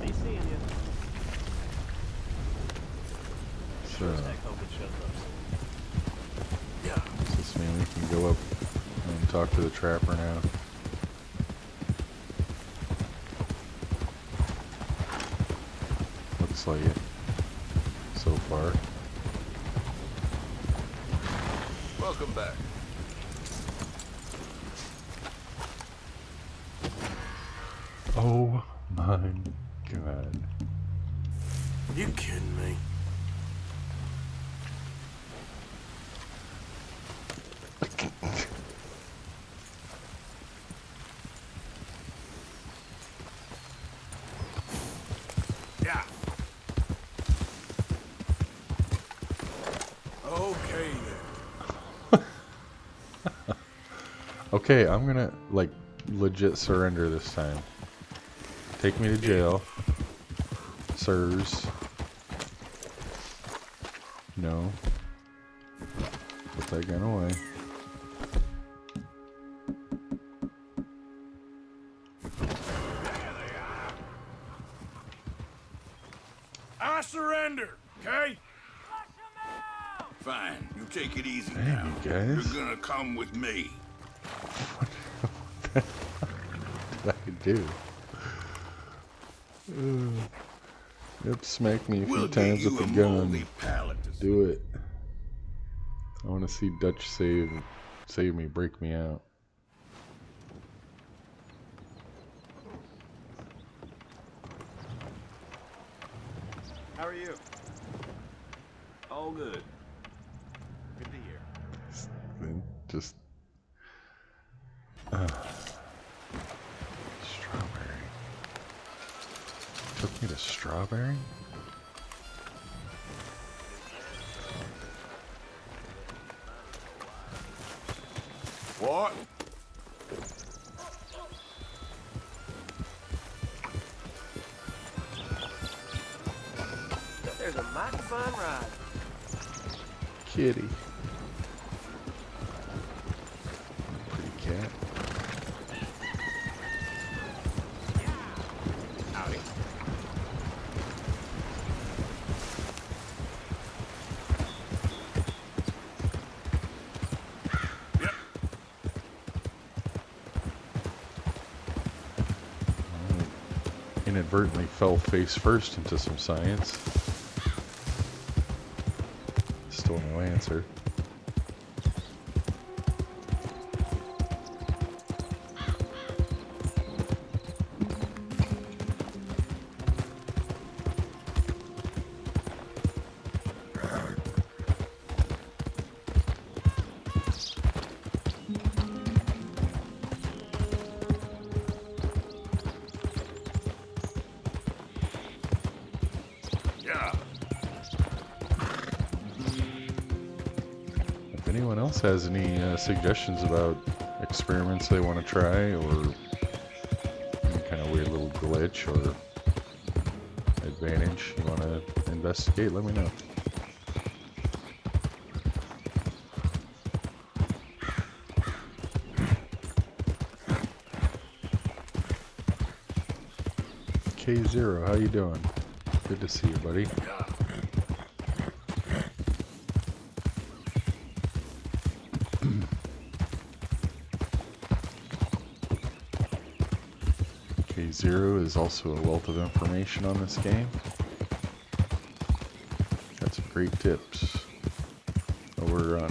Be seeing you. So, Heck, hope it shows up soon. Yeah. does this mean we can go up and talk to the trapper now? Looks like it. So far. Welcome back. Oh my god. You kidding me? Yeah. Okay then. Okay, I'm gonna, like, legit surrender this time. Take me to jail. Sirs. No. Put that gun away. I surrender, okay? Fine, you take it easy Damn, now. you guys. You're gonna come with me. What did I do? Yep, smack me a few We'll get times you with a the gun. moldy pallet to Do it. I want to see Dutch save me, break me out. How are you? All good. Good to hear. Then just strawberry. Took me to strawberry? What? There's a mighty fine ride. Kitty. Pretty cat. Howdy. Yep. Inadvertently fell face first into some science. Still no answer. anyone else has any suggestions about experiments they want to try, or any kind of weird little glitch or advantage you want to investigate, let me know. K0, how you doing? Good to see you, buddy. K0 is also a wealth of information on this game. Got some great tips over on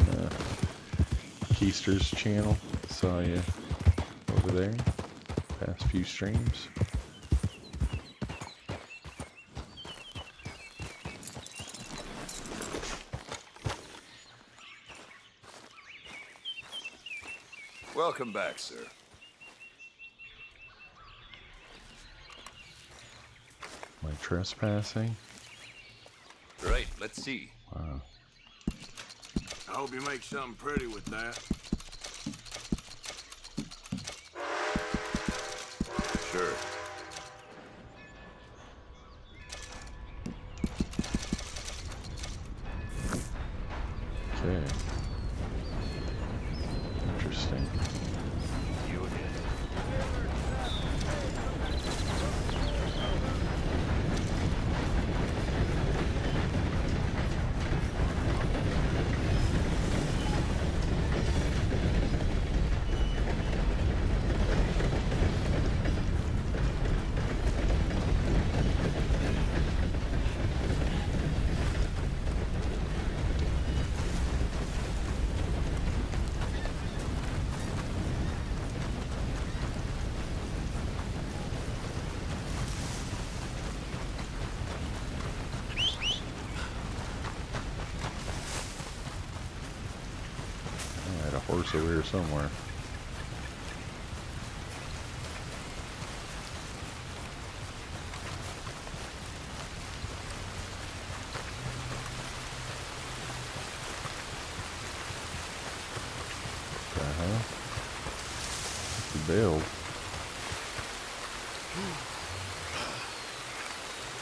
Keister's channel. Saw you over there past few streams. Welcome back, sir. Am I trespassing? Right, let's see. Wow. I hope you make something pretty with that. Sure. Okay. Interesting. You again. I had a horse over here somewhere. The bailed.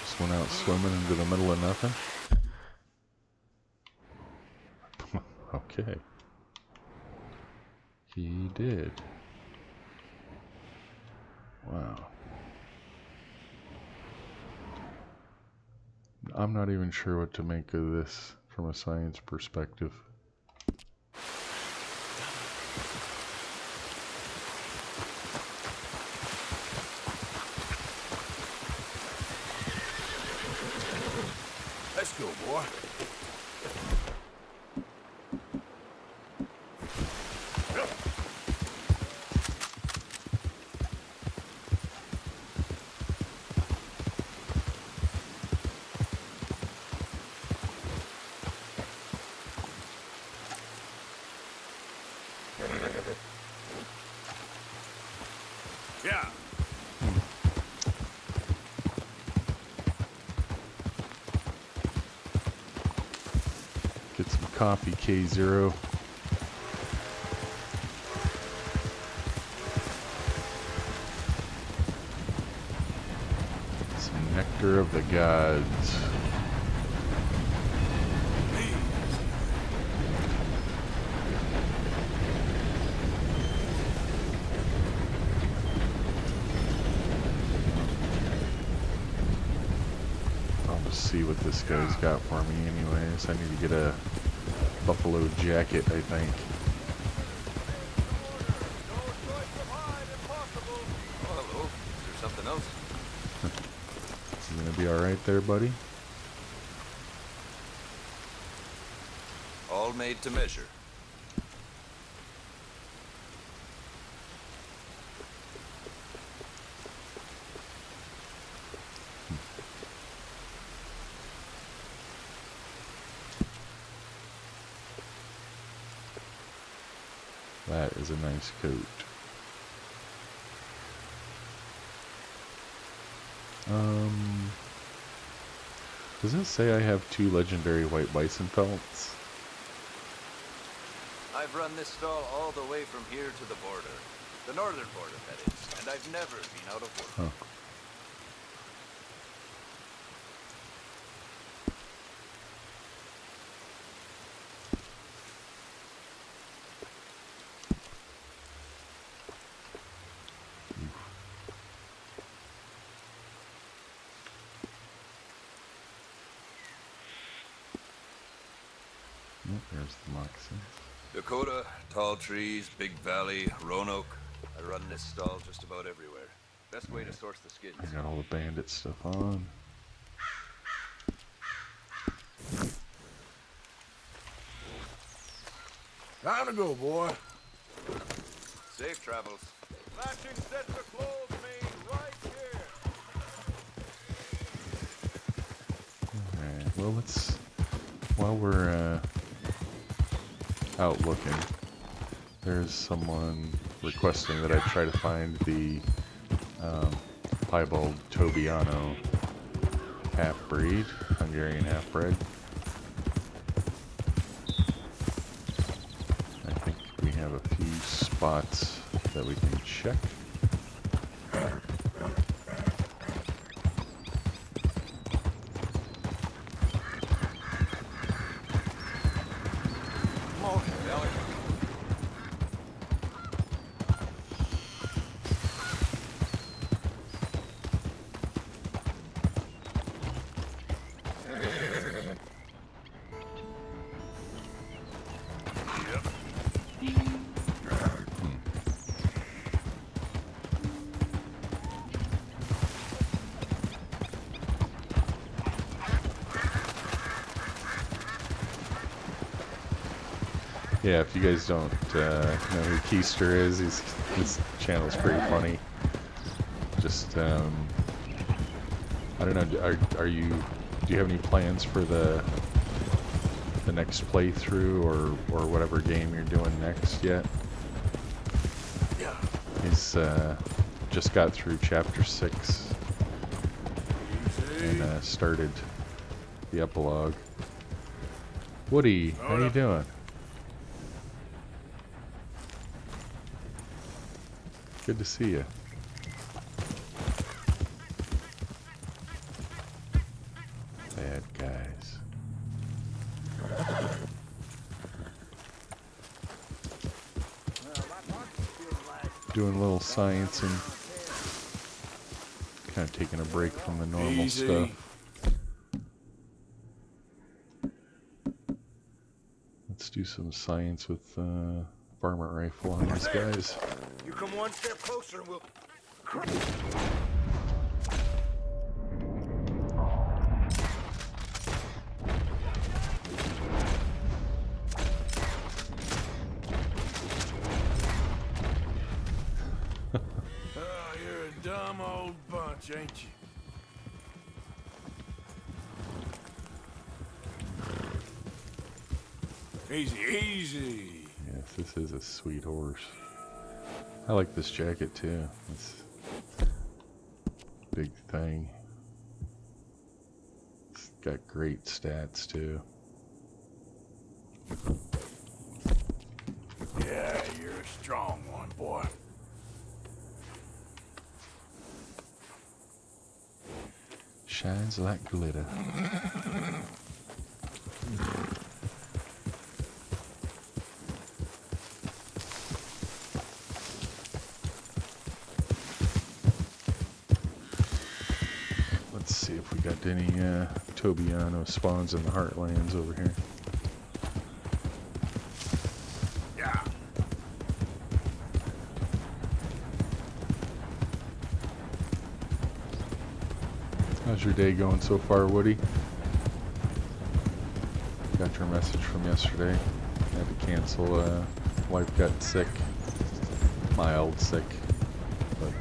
Just went out swimming into the middle of nothing. Okay. He did. Wow. I'm not even sure what to make of this from a science perspective. Let's go, boy. Yeah. Get some coffee, K0. Some nectar of the gods. I'll just see what this guy's got for me anyways. I need to get a buffalo jacket, I think. Oh, hello. Is there something else? You gonna be alright there, buddy? All made to measure. That is a nice coat. Does it say I have 2 legendary white bison pelts? I've run this stall all the way from here to the border. The northern border, that is. And I've never been out of work. Huh. Oh, there's the moccasins. Dakota, tall trees, big valley, Roanoke. I run this stall just about everywhere. Best way to source the skins. I got all the bandit stuff on. Time to go, boy. Safe travels. Matching sets of clothes made right here. Alright, well let's, while we're out looking, there's someone requesting that I try to find the piebald Tobiano half-breed, Hungarian half-bred. I think we have a few spots that we can check. Yeah, if you guys don't know who Keister is, his channel's pretty funny. Just, I don't know, do you have any plans for the next playthrough or whatever game you're doing next yet? Yeah. He's just got through chapter 6 and started the epilogue. Woody, how you doing? Good to see you. Bad guys. Doing a little science and kind of taking a break from the normal stuff. Let's do some science with varmint rifle on these guys. You come one step closer and we'll... Oh, you're a dumb old bunch, ain't you? Easy, easy. Yes, this is a sweet horse. I like this jacket too. It's a big thing. It's got great stats too. Yeah, you're a strong one, boy. Shines like glitter. Let's see if we got any Tobiano spawns in the Heartlands over here. Yeah. How's your day going so far, Woody? Got your message from yesterday. Had to cancel. Wife got sick, mild sick, but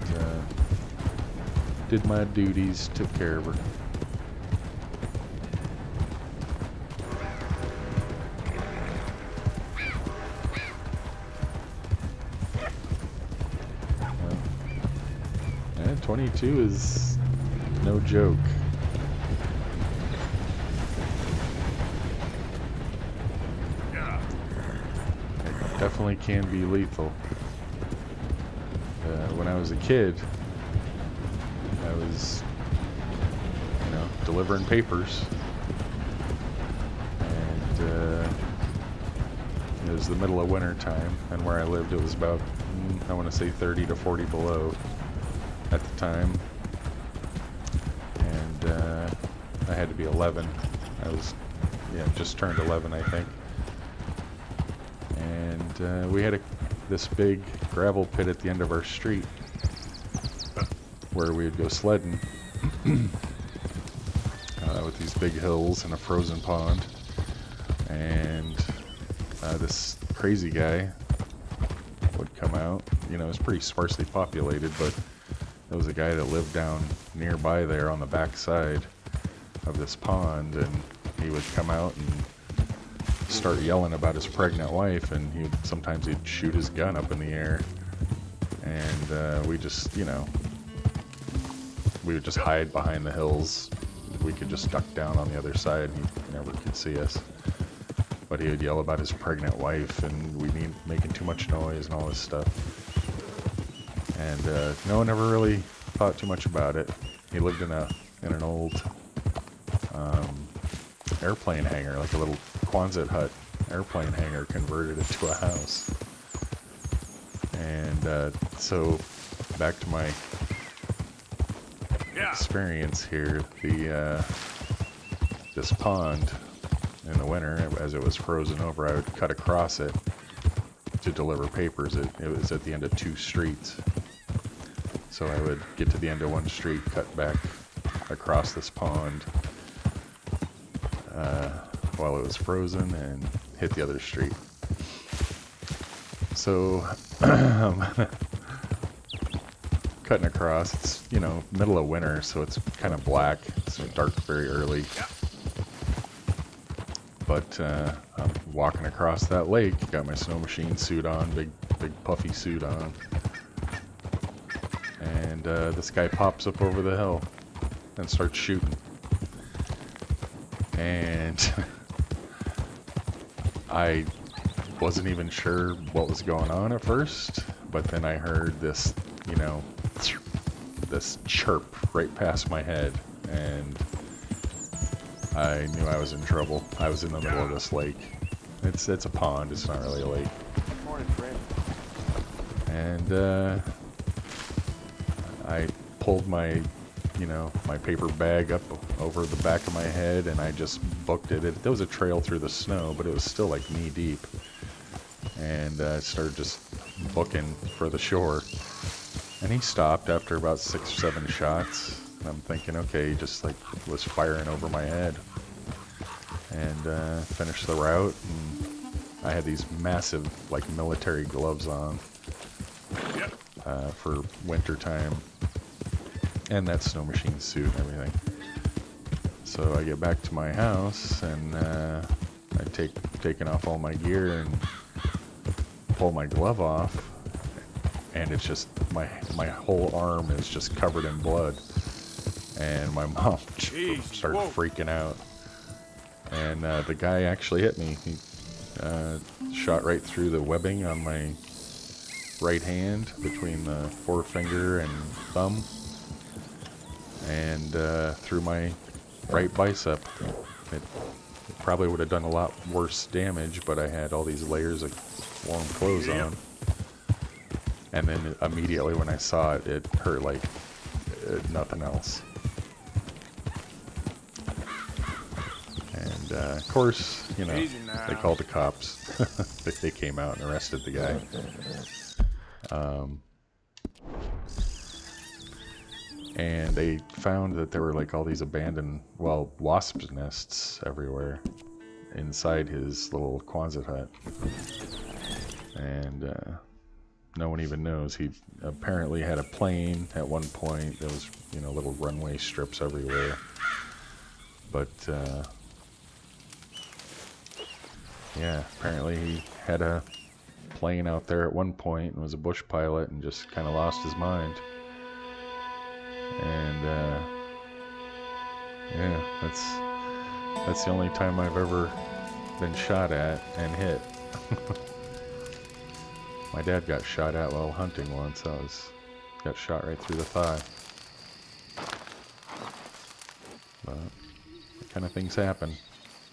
did my duties, took care of her. Yeah, 22 is no joke. definitely can be lethal. When I was a kid, I was, delivering papers, and it was the middle of winter time, and where I lived, it was about, I want to say 30 to 40 below at the time, and I had to be 11. I was, just turned 11, I think, and we had this big gravel pit at the end of our street where we would go sledding with these big hills and a frozen pond, and this crazy guy would come out. It was pretty sparsely populated, but there was a guy that lived down nearby there on the back side of this pond, and he would come out and start yelling about his pregnant wife, and sometimes he'd shoot his gun up in the air, and we just, we would just hide behind the hills. We could just duck down on the other side, and he never could see us. But he would yell about his pregnant wife, and we'd be making too much noise and all this stuff. And no one ever really thought too much about it. He lived in an old airplane hangar, like a little Quonset hut airplane hangar, converted it to a house. And so back to my experience here, this pond in the winter, as it was frozen over, I would cut across it to deliver papers. It was at the end of 2 streets, so I would get to the end of one street, cut back across this pond while it was frozen, and hit the other street. So cutting across, it's middle of winter, so it's kind of black. It's dark very early. But I'm walking across that lake, got my snow machine suit on, big puffy suit on, and this guy pops up over the hill and starts shooting. And I wasn't even sure what was going on at first, but then I heard this, this chirp right past my head, and I knew I was in trouble. I was in the middle of this lake. It's a pond, it's not really a lake. Morning, friend. And I pulled my my paper bag up over the back of my head, and I just booked it. There was a trail through the snow, but it was still like knee deep. And I started just booking for the shore. And he stopped after about 6 or 7 shots. And I'm thinking, okay, he just was firing over my head. And finished the route. And I had these massive military gloves on for winter time. And that snow machine suit and everything. So I get back to my house, and I taken off all my gear and pull my glove off, and it's just my whole arm is just covered in blood. And my mom started freaking out. And the guy actually hit me. He shot right through the webbing on my right hand between the forefinger and thumb, and through my right bicep. It probably would have done a lot worse damage, but I had all these layers of warm clothes on. And then immediately when I saw it, it hurt like nothing else. And of course, they called the cops. They came out and arrested the guy. And they found that there were all these abandoned, wasp nests everywhere inside his little Quonset hut. And no one even knows. He apparently had a plane at one point. There was, little runway strips everywhere. But, yeah, apparently he had a plane out there at one point and was a bush pilot and just kind of lost his mind. And yeah, that's the only time I've ever been shot at and hit. My dad got shot at while hunting once. Got shot right through the thigh. But that kind of things happen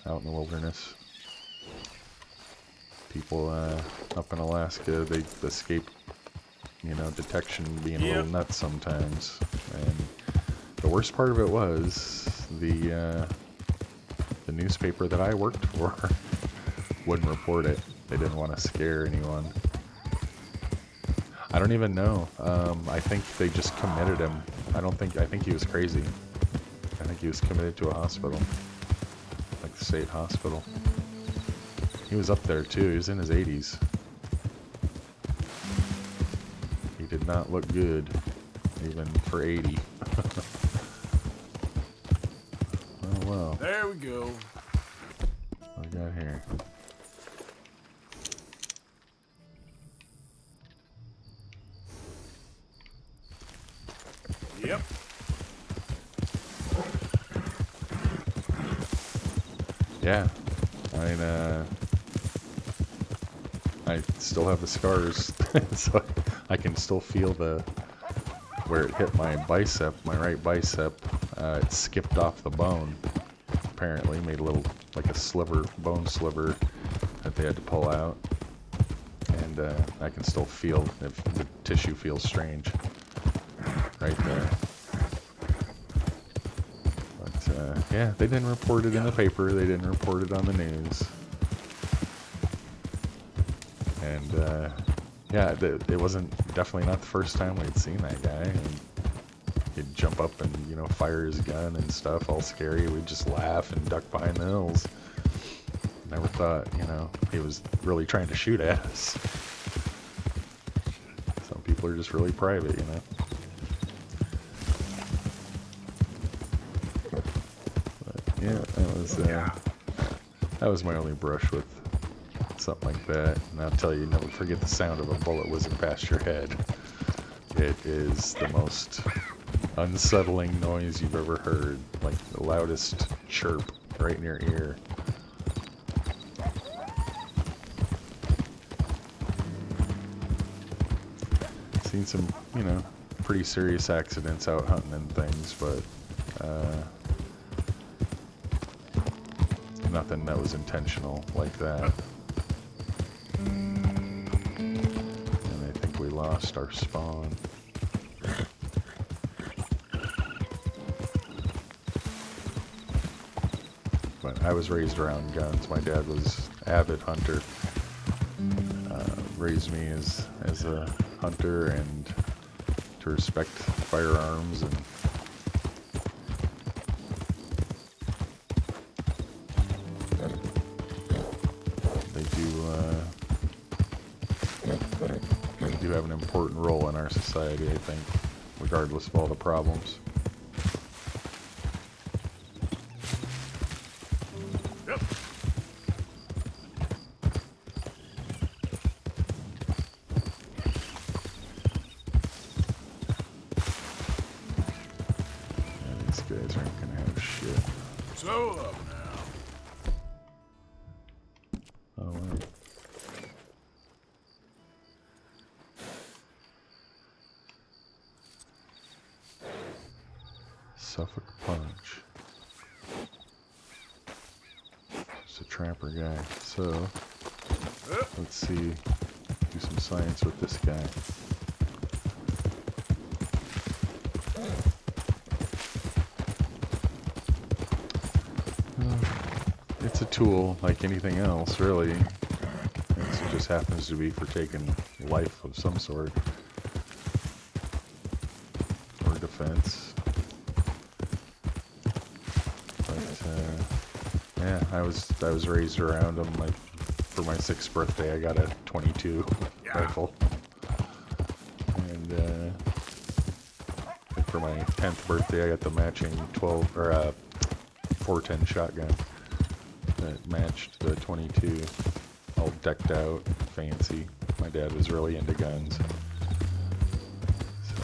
out in the wilderness. People up in Alaska, they escape, you know, detection being a little nuts sometimes. And the worst part of it was the newspaper that I worked for wouldn't report it. They didn't want to scare anyone. I don't even know. I think they just committed him. I think he was crazy. I think he was committed to a hospital. Like the state hospital. He was up there too. He was in his 80s. He did not look good, even for 80. Oh well. There we go. What we got here? Yep. Yeah. I mean, I still have the scars, so I can still feel where it hit my bicep, my right bicep. It skipped off the bone, apparently, made a little, like a sliver, bone sliver that they had to pull out. And I can still feel, if the tissue feels strange, right there. But yeah, they didn't report it in the paper, they didn't report it on the news. And yeah, it wasn't, definitely not the first time we'd seen that guy. And he'd jump up and, you know, fire his gun and stuff, all scary. We'd just laugh and duck behind the hills. Never thought, you know, he was really trying to shoot at us. Some people are just really private, you know. But yeah, that was my only brush with something like that. And I'll tell you, never forget the sound of a bullet whizzing past your head. It is the most unsettling noise you've ever heard. Like the loudest chirp right in your ear. Seen some, you know, pretty serious accidents out hunting and things, but nothing that was intentional like that. And I think we lost our spawn. But I was raised around guns. My dad was avid hunter. Raised me as a hunter and to respect firearms, and they do have an important role in our society, I think, regardless of all the problems. Guys aren't gonna have shit. So up now. Oh, wow. Suffolk Punch. Just a trapper guy. So, let's see. Do some science with this guy. It's a tool like anything else, really. It just happens to be for taking life of some sort. Or defense. But, yeah, I was raised around them. Like, for my 6th birthday, I got a .22 rifle. And, for my 10th birthday, I got the matching 410 shotgun that matched the .22, all decked out, fancy. My dad was really into guns, so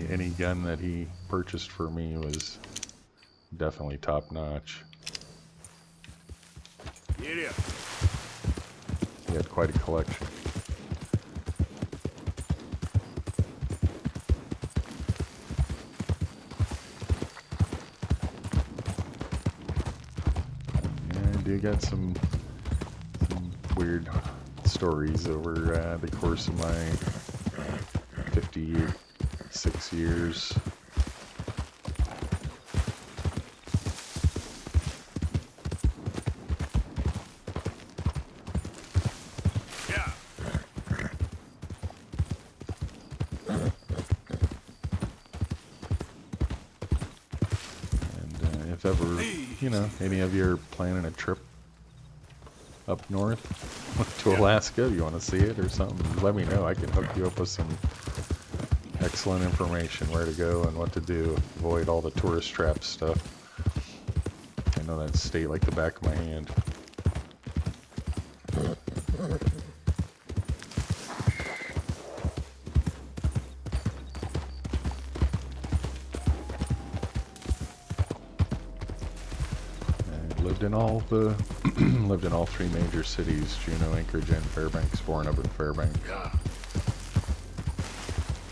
any gun that he purchased for me was definitely top notch. Get up. He had quite a collection. we got some weird stories over the course of my 56 years. If ever, you know, any of you are planning a trip up north to Alaska, you want to see it or something, let me know. I can hook you up with some excellent information where to go and what to do. Avoid all the tourist trap stuff. I know that state like the back of my hand. Lived in all the lived in all three major cities: Juneau, Anchorage, and Fairbanks. Born up in Fairbanks.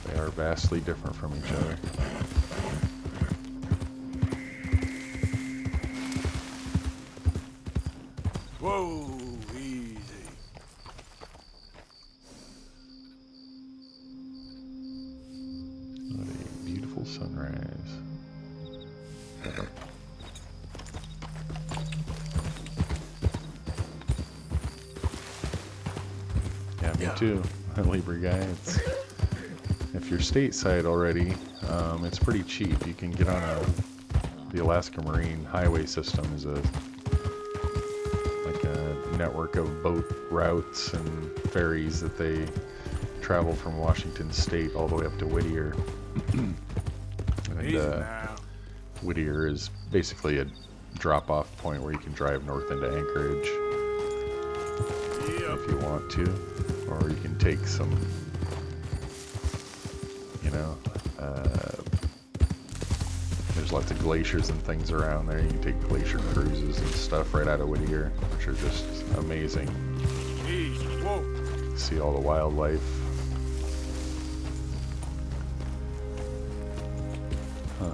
They are vastly different from each other. Whoa, easy. What a beautiful sunrise. Me too, Libra guy. If you're stateside already, it's pretty cheap. You can get on the Alaska Marine Highway system is a network of boat routes and ferries that they travel from Washington State all the way up to Whittier. And Whittier is basically a drop-off point where you can drive north into Anchorage if you want to. Or you can take some, you know, there's lots of glaciers and things around there. You can take glacier cruises and stuff right out of Whittier, which are just amazing. See all the wildlife. Huh.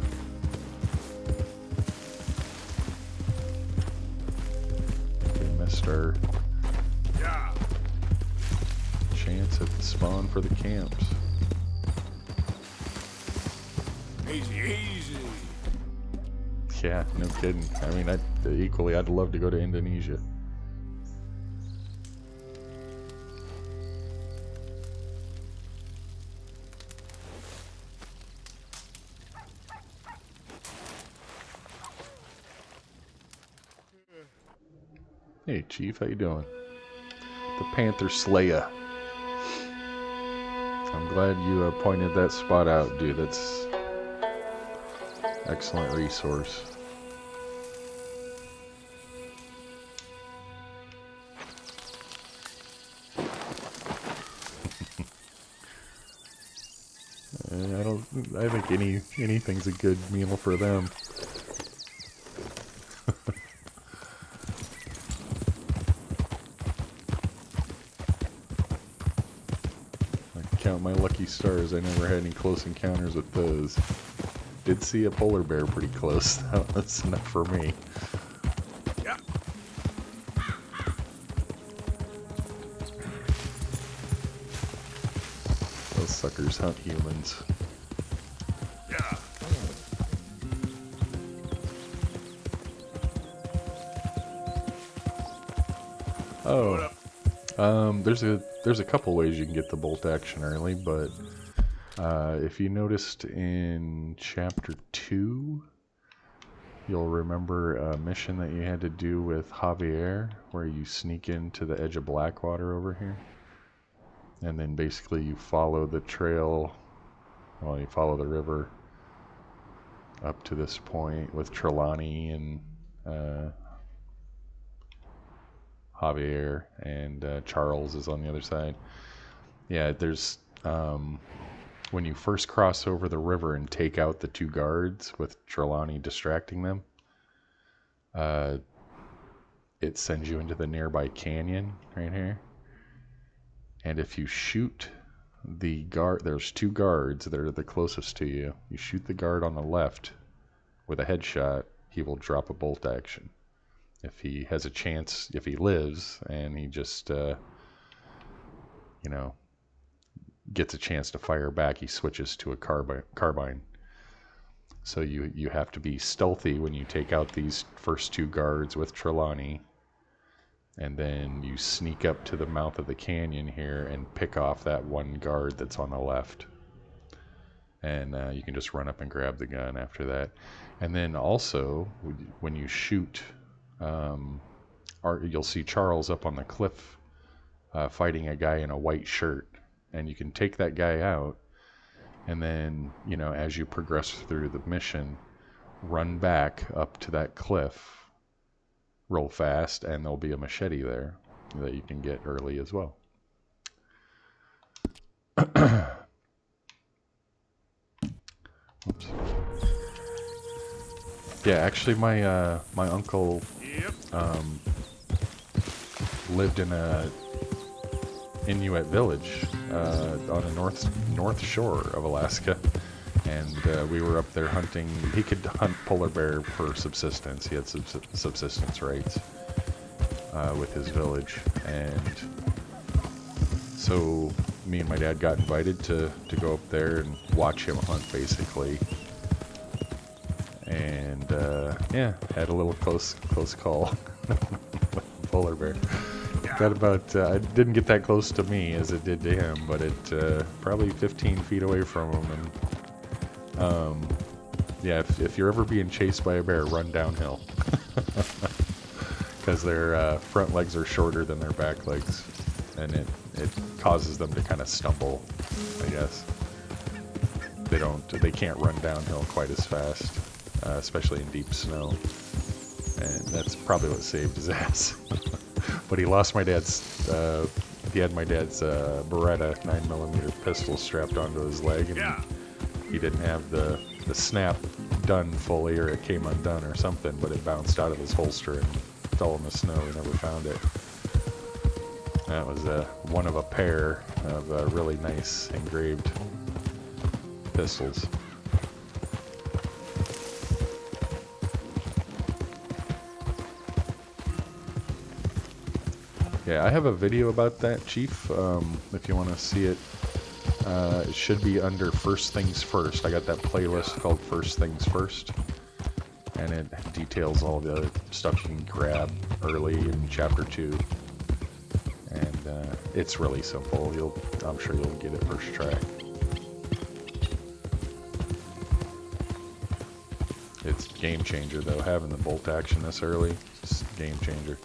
We missed our chance at the spawn for the camps. Easy, easy. Yeah, no kidding. I mean, I'd love to go to Indonesia. Hey, Chief, how you doing? The Panther Slayer. I'm glad you pointed that spot out, dude. That's excellent resource. I think anything's a good meal for them. Count my lucky stars, I never had any close encounters with those. Did see a polar bear pretty close. That's enough for me. Yeah. Those suckers hunt humans. Yeah. Oh. There's a couple ways you can get the bolt action early, but if you noticed in chapter 2, you'll remember a mission that you had to do with Javier, where you sneak into the edge of Blackwater over here, and then basically you follow the trail, well, you follow the river up to this point with Trelawney and Javier, and Charles is on the other side. Yeah, there's when you first cross over the river and take out the two guards with Trelawney distracting them, it sends you into the nearby canyon right here. And if you shoot the guard, there's two guards that are the closest to you. You shoot the guard on the left with a headshot, he will drop a bolt action. if he has a chance, if he lives, and he just, you know, gets a chance to fire back, he switches to a carbine. So you have to be stealthy when you take out these first 2 guards with Trelawney, and then you sneak up to the mouth of the canyon here and pick off that 1 guard that's on the left. And you can just run up and grab the gun after that. And then also, when you shoot, you'll see Charles up on the cliff fighting a guy in a white shirt. And you can take that guy out, and then, you know, as you progress through the mission, run back up to that cliff real fast, and there'll be a machete there that you can get early as well. Oops. Yeah, actually, my my uncle lived in a Inuit village on the north shore of Alaska, and we were up there hunting. He could hunt polar bear for subsistence. He had subsistence rights with his village, and so me and my dad got invited to go up there and watch him hunt, basically. And yeah, had a little close call with polar bear. Got about, didn't get that close to me as it did to him, but it probably 15 feet away from him. And yeah, if you're ever being chased by a bear, run downhill, because their front legs are shorter than their back legs, and it causes them to kind of stumble, I guess. They can't run downhill quite as fast, especially in deep snow, and that's probably what saved his ass. But he lost my dad's, he had my dad's Beretta 9mm pistol strapped onto his leg, and he didn't have the snap done fully, or it came undone or something, but it bounced out of his holster and fell in the snow. We never found it. That was one of a pair of really nice engraved pistols. Yeah, I have a video about that, Chief, if you want to see it. It should be under First Things First. I got that playlist called First Things First, and it details all the other stuff you can grab early in Chapter 2. And it's really simple. I'm sure you'll get it first try. It's game changer, though. Having the bolt action this early, it's game changer.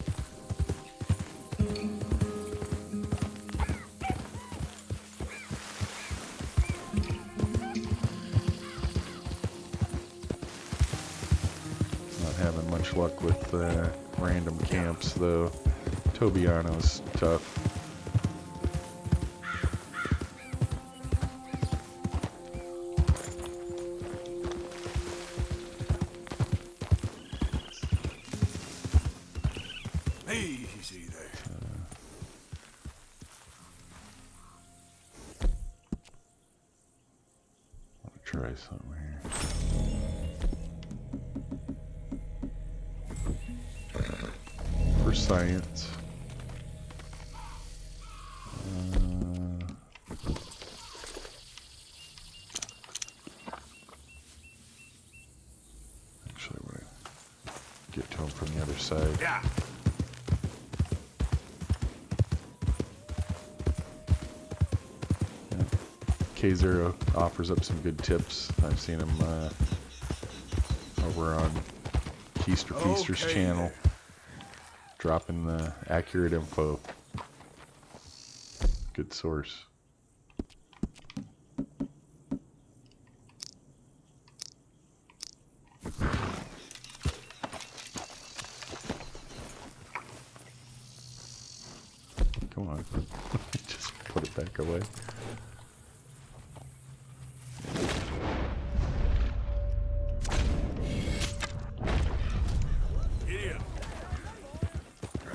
Luck with random camps, though. Tobiano's tough. Easy there. I'll try something here. For science. Actually, we'll get to him from the other side. Yeah. K0 offers up some good tips. I've seen him over on Keister Feaster's channel, dropping the accurate info. Good source. Come on. Just put it back away.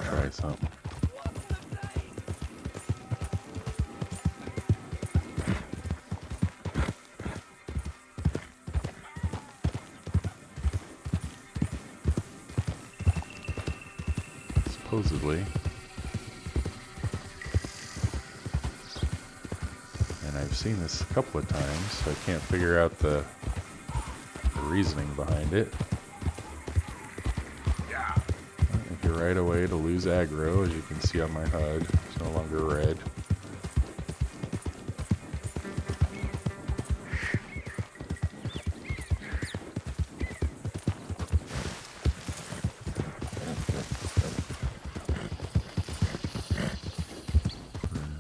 Try something. supposedly. And I've seen this a couple of times, so I can't figure out the reasoning behind it. If you're right away to lose aggro, as you can see on my HUD, it's no longer red.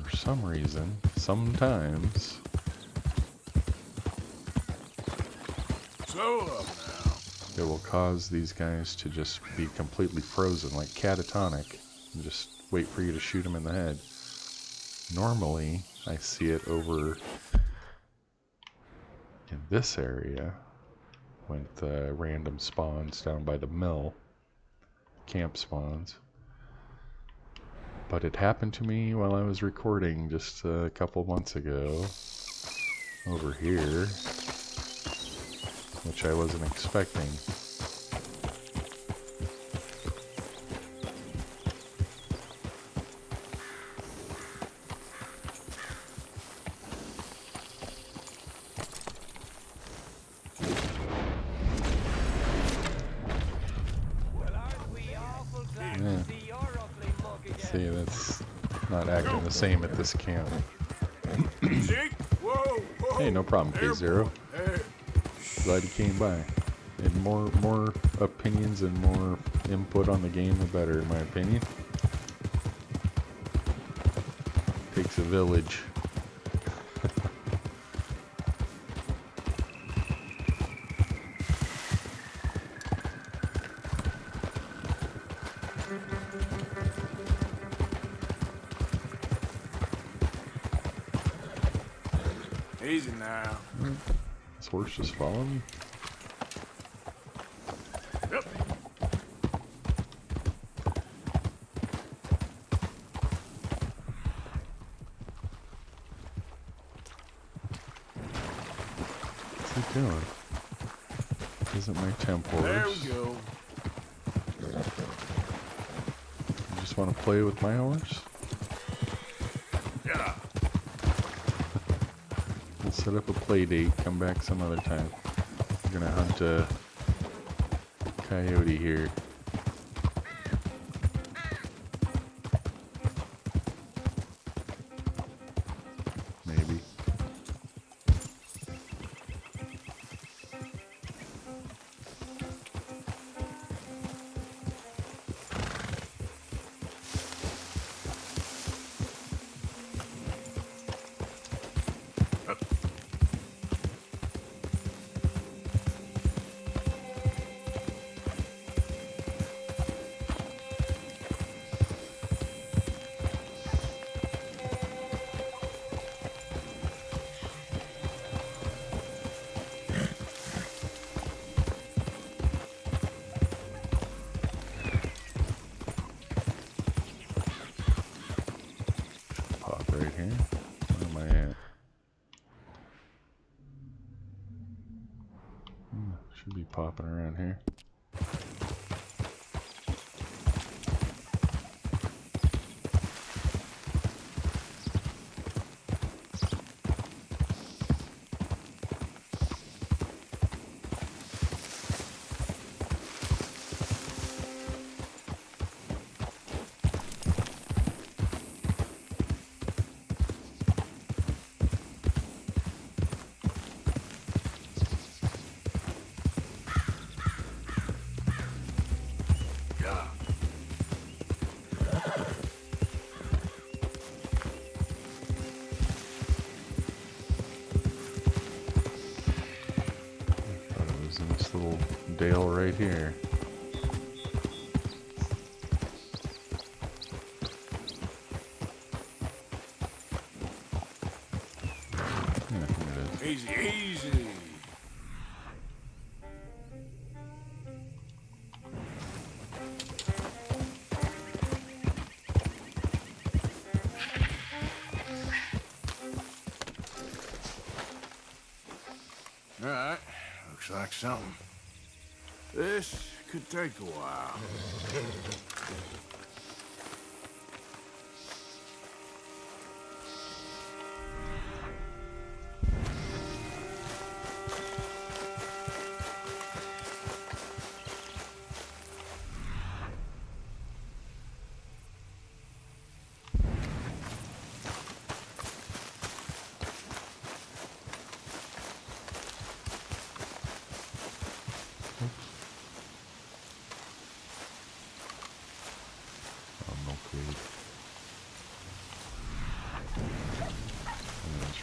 For some reason, sometimes So up now. it will cause these guys to just be completely frozen, like catatonic, and just wait for you to shoot them in the head. Normally, I see it over in this area with random spawns down by the mill, camp spawns. But it happened to me while I was recording just a couple months ago over here, which I wasn't expecting. Yeah. See, that's not acting the same at this camp. Zeke? Whoa, whoa. Hey, no problem, K0. Hey. Glad you came by. And more opinions and more input on the game, the better, in my opinion. Takes a village. Easy now. This horse just following me? Yep. What's he doing? Isn't my temp horse? There we go. You just want to play with my horse? Yeah. We'll set up a play date, come back some other time. We're gonna hunt a coyote here. Maybe. Pop right here. Where am I at? Should be popping around here. Yeah. Thought it was in this little dale right here. Yeah, here it is. Easy, easy. All right. Looks like something. This could take a while.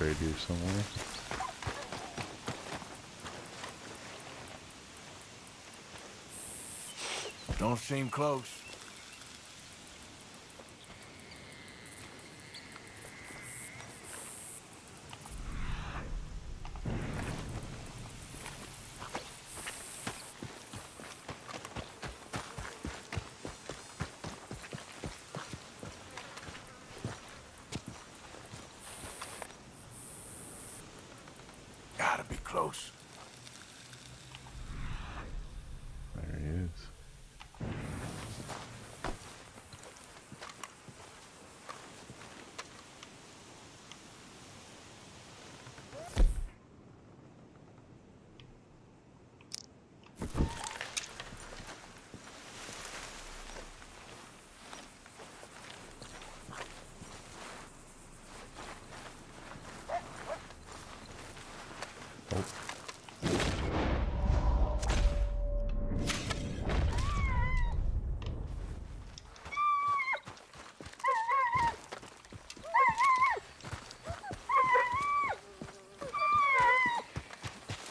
right here somewhere. Don't seem close. Gotta be close. There he is.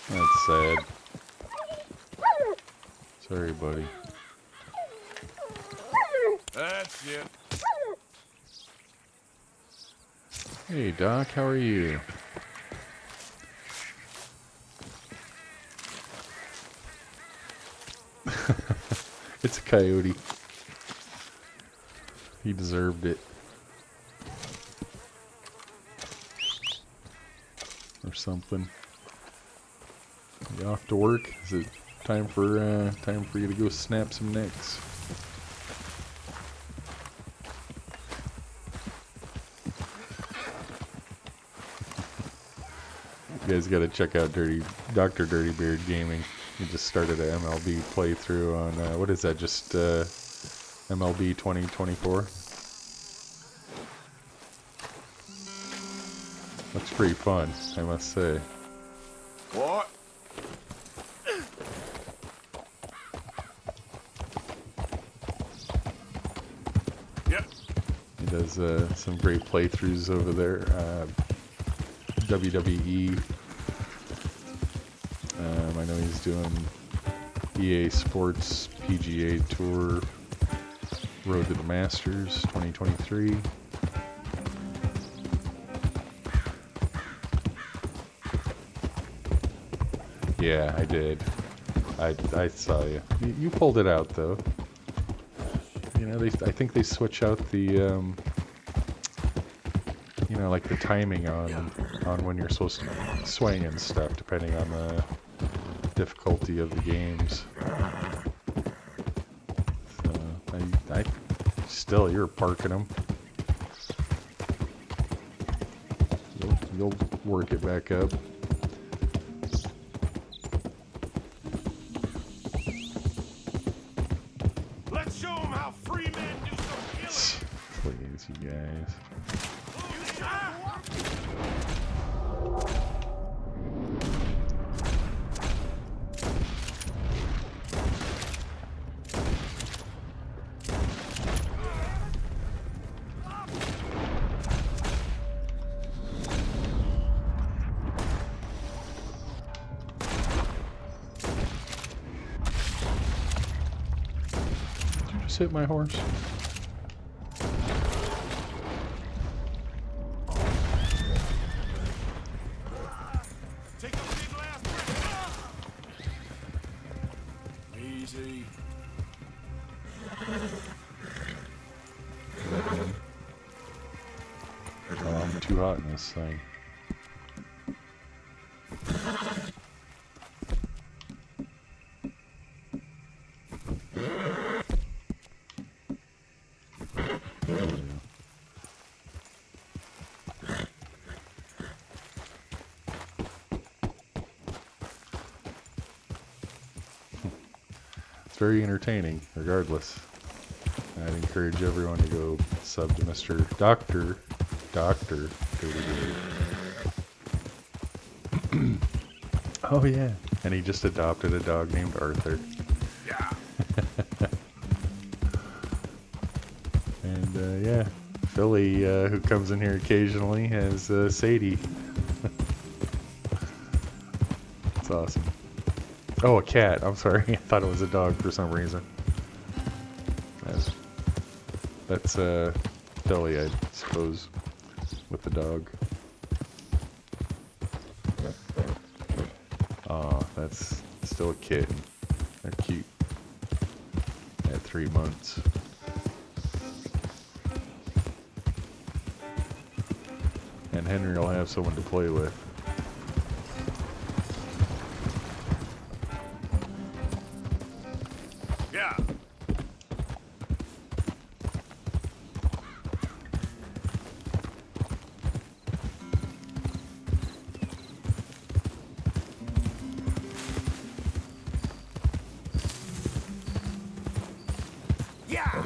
That's sad. Sorry, buddy. That's it. Hey, Doc, how are you? It's a coyote. He deserved it. Or something. You off to work? Is it time for you to go snap some necks? You guys gotta check out Dr. Dirtybeard Gaming. He just started a MLB playthrough on what is that? Just MLB 2024. Looks pretty fun, I must say. What? Yep. He does some great playthroughs over there. WWE. I know he's doing EA Sports PGA Tour Road to the Masters 2023. Yeah, I did. I saw you. You pulled it out though. You know, I think they switch out the you know, like the timing on when you're supposed to swing and stuff, depending on the difficulty of the games. So you're parking them. You'll work it back up. Let's show them how free men do some killing. Please, you guys. Did you just hit my horse? Take a big last breath. Easy. Oh, I'm too hot in this thing. It's very entertaining, regardless. I'd encourage everyone to go sub to Mr. Dr. Dirtybeard. Oh yeah, and he just adopted a dog named Arthur. Yeah. And yeah, Philly, who comes in here occasionally, has Sadie. It's awesome. Oh, a cat. I'm sorry. I thought it was a dog for some reason. That's Philly, I suppose, with the dog. Oh, that's still a kitten. They're cute. At 3 months. And Henry will have someone to play with. Yeah.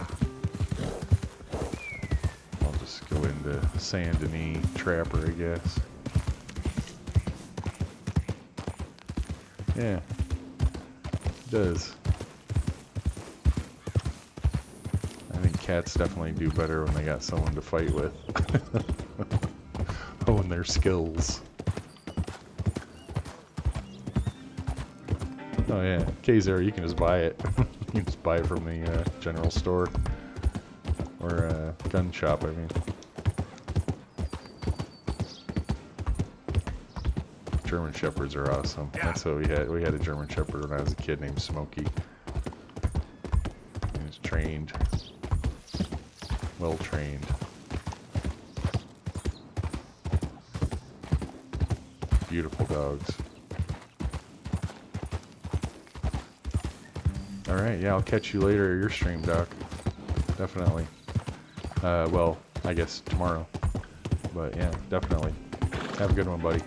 I'll just go into Saint Denis Trapper, I guess. Yeah, it does. I think cats definitely do better when they got someone to fight with. When their skills. Oh yeah, K-Zero, you can just buy it. You can just buy it from the general store. Or gun shop, I mean. German Shepherds are awesome. That's what we had. We had a German Shepherd when I was a kid named Smokey. He was trained. Well trained. Beautiful dogs. Alright, yeah, I'll catch you later at your stream, Doc. Definitely. Well, I guess tomorrow. But yeah, definitely. Have a good one, buddy.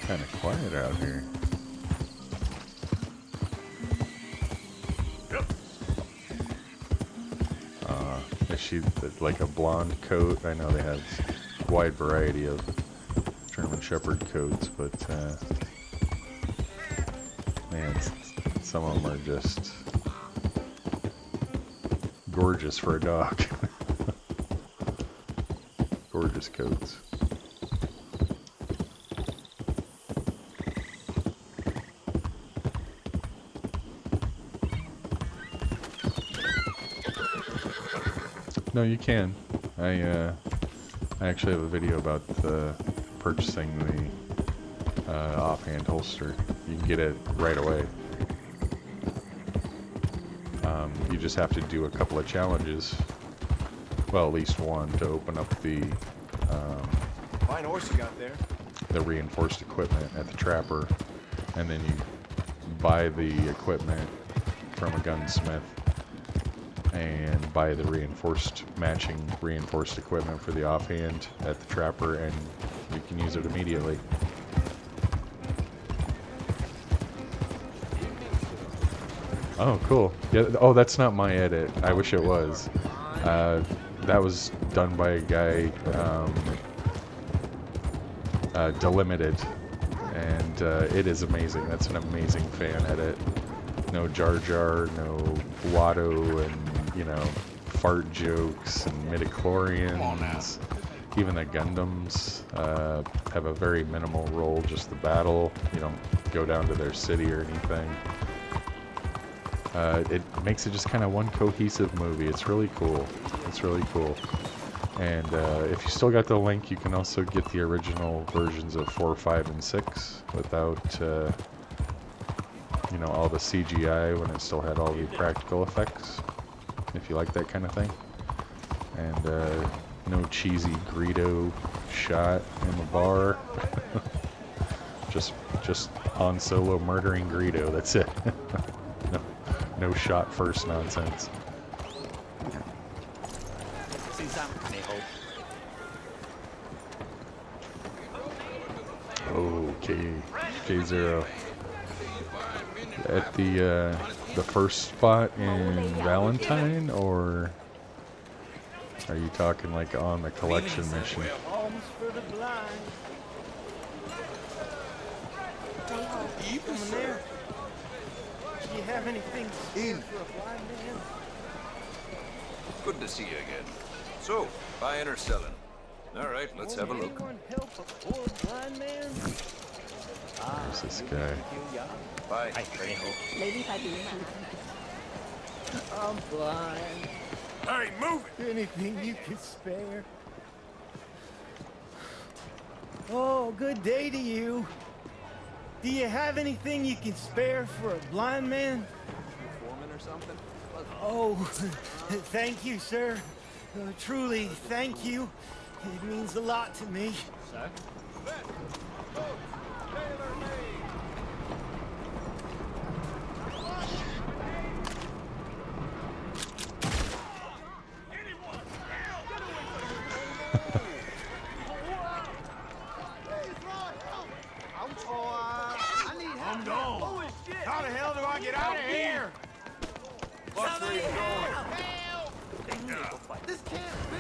Kind of quiet out here. Is she like a blonde coat? I know they have a wide variety of German Shepherd coats, but man, some of them are just gorgeous for a dog. Gorgeous coats. No, you can. I actually have a video about purchasing the offhand holster. You can get it right away. You just have to do a couple of challenges. Well, at least one to open up the Fine horse you got there. the reinforced equipment at the Trapper, and then you buy the equipment from a gunsmith and buy the matching reinforced equipment for the offhand at the Trapper, and you can use it immediately. Oh, cool. Yeah. Oh, that's not my edit. I wish it was. That was done by a guy, Delimited, and it is amazing. That's an amazing fan edit. No Jar Jar, no Watto, and fart jokes and midichlorians. Even the Gundams have a very minimal role, just the battle. You don't go down to their city or anything. It makes it just kind of one cohesive movie. It's really cool. It's really cool. And if you still got the link, you can also get the original versions of 4, 5, and 6 without all the CGI, when it still had all the practical effects, if you like that kind of thing. And no cheesy Greedo shot in the bar. just Han Solo murdering Greedo, that's it. No shot first nonsense. Okay, K0. At the first spot in Valentine, or are you talking like on the collection mission? Homes for the blind. Coming there. Do you have anything for a blind man? Good to see you again. So, buying or selling? All right, let's have a look. Anyone help a poor blind man? Where's this guy? Bye. I'm blind. Hey, move it! Anything you could spare. Oh, good day to you. Do you have anything you can spare for a blind man? Foreman or something? Oh, thank you, sir. Truly, thank you. It means a lot to me. Sir? I'm gone. How the hell do I get out of here? What's where you going? This can't be.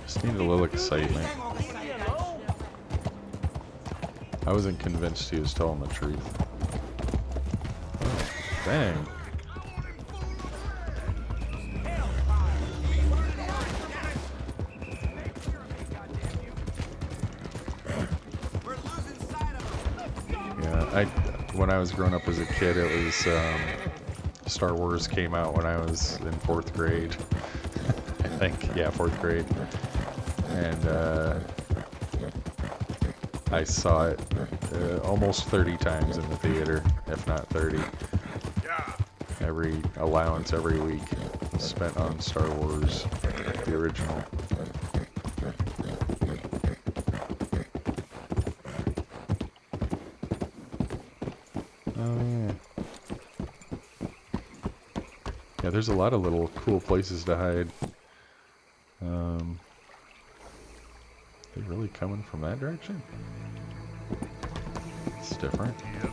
Just need a little excitement. I wasn't convinced he was telling the truth. Oh, dang. Yeah, when I was growing up as a kid, it was Star Wars came out when I was in 4th grade. I think, yeah, 4th grade. And I saw it almost 30 times in the theater, if not 30. Every allowance every week spent on Star Wars, the original. Oh yeah. Yeah, there's a lot of little cool places to hide. They really coming from that direction? It's different. Yeah.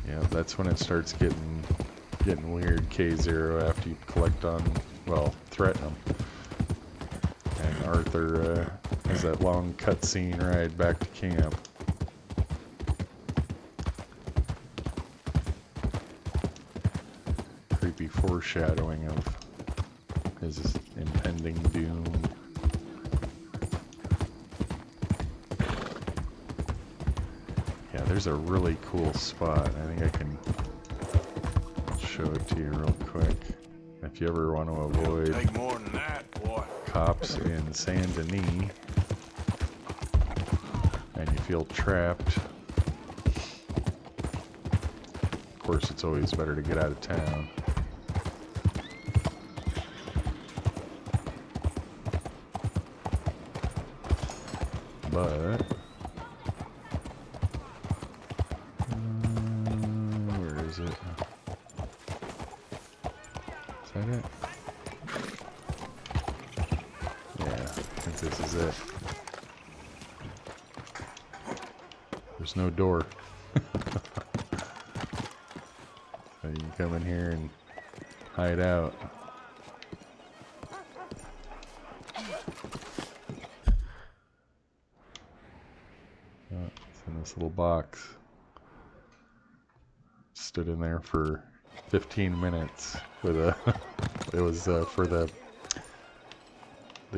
Yeah, that's when it starts getting weird, K0, after you collect on, well, threaten them. And Arthur has that long cutscene ride back to camp. Creepy foreshadowing of his impending doom. Yeah, there's a really cool spot. I think I can show it to you real quick. If you ever want to avoid Take more than that, boy. cops in Saint Denis and you feel trapped, of course it's always better to get out of town. But where is it? Is that it? Yeah, I think this is it. There's no door. So you can come in here and hide out. Oh, it's in this little box. Stood in there for 15 minutes with a it was for the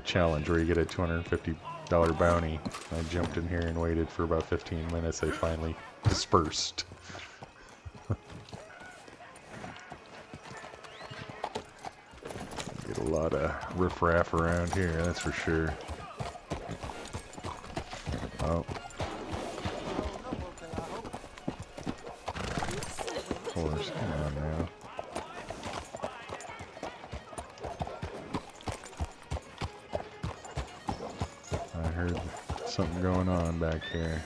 challenge where you get a $250 bounty. I jumped in here and waited for about 15 minutes. They finally dispersed. Get a lot of riffraff around here, that's for sure. Oh. Of course, come on now. heard something going on back here.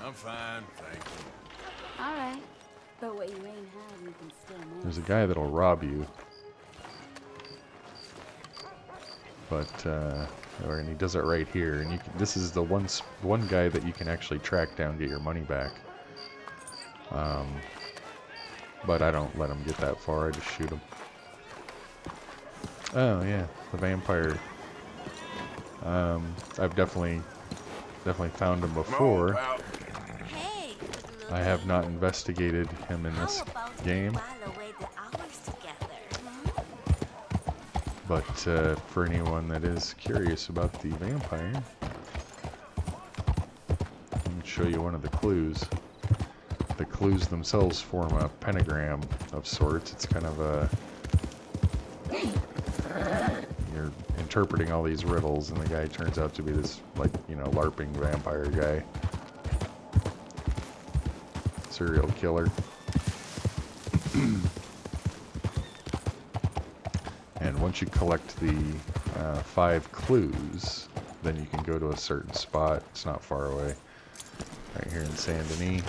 I'm fine, thank you. Alright. But what you ain't had, you can still manage. There's a guy that'll rob you. But, and he does it right here. And you can, this is the one guy that you can actually track down, get your money back. But I don't let him get that far. I just shoot him. Oh yeah, the vampire. I've definitely found him before. Hey, I have not investigated him in this game. while away the hours together, But for anyone that is curious about the vampire, let me show you one of the clues. The clues themselves form a pentagram of sorts. It's kind of a... You're interpreting all these riddles, and the guy turns out to be this, like, you know, LARPing vampire guy. Serial killer. And once you collect the 5 clues, then you can go to a certain spot. It's not far away. Right here in Saint Denis.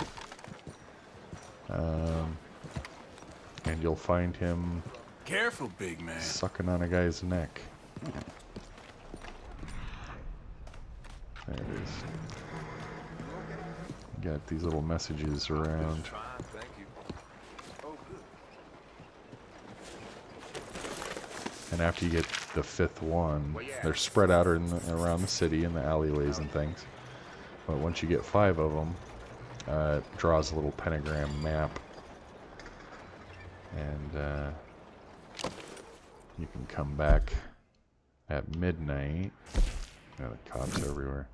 And you'll find him Careful, big man. sucking on a guy's neck. There it is. Got these little messages around. Fine, thank you. Oh, good. And after you get the 5th one, they're spread out around the city in the alleyways and things. But once you get 5 of them, it draws a little pentagram map. And you can come back at midnight. Yeah, the cops everywhere.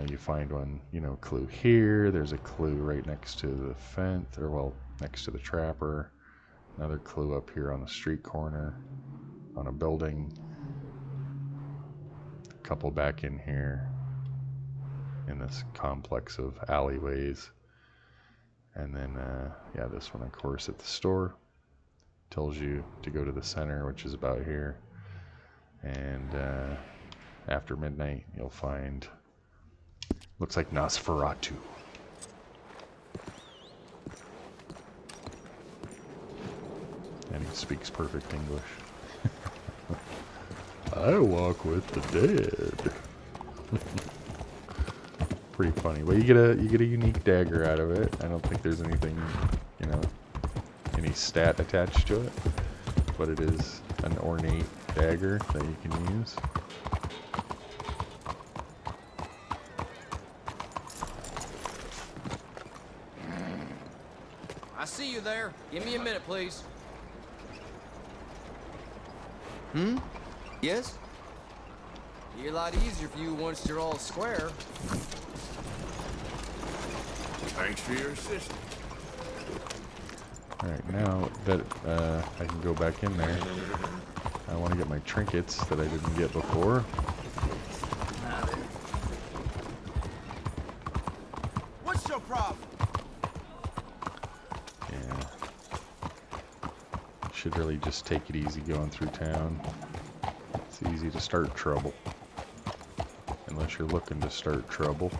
You find one, you know, clue here. There's a clue right next to the fence, or well, next to the trapper. Another clue up here on the street corner, on a building. A couple back in here, in this complex of alleyways. And then, yeah, this one, of course, at the store. Tells you to go to the center, which is about here. And after midnight, you'll find... Looks like Nosferatu. And he speaks perfect English. I walk with the dead. Pretty funny. Well, you get a unique dagger out of it. I don't think there's anything, you know, any stat attached to it, but it is an ornate dagger that you can use. I see you there. Give me a minute, please. Yes? Be a lot easier for you once you're all square. Thanks for your assistance. Alright, now that I can go back in there, I want to get my trinkets that I didn't get before. What's your problem? Yeah. Should really just take it easy going through town. It's easy to start trouble. Unless you're looking to start trouble.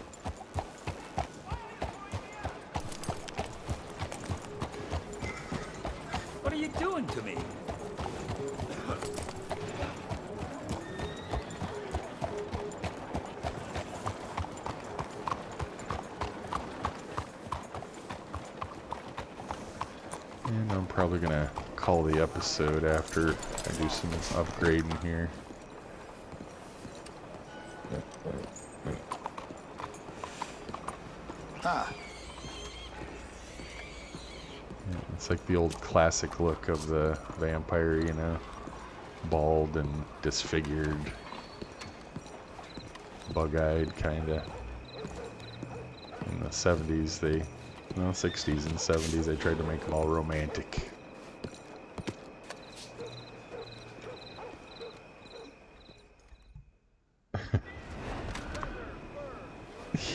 What are you doing to me? And I'm probably gonna call the episode after I do some upgrading here. Ah, Yeah, it's like the old classic look of the vampire, you know, bald and disfigured, bug-eyed kinda. In the 70s, well, 60s and 70s, they tried to make them all romantic.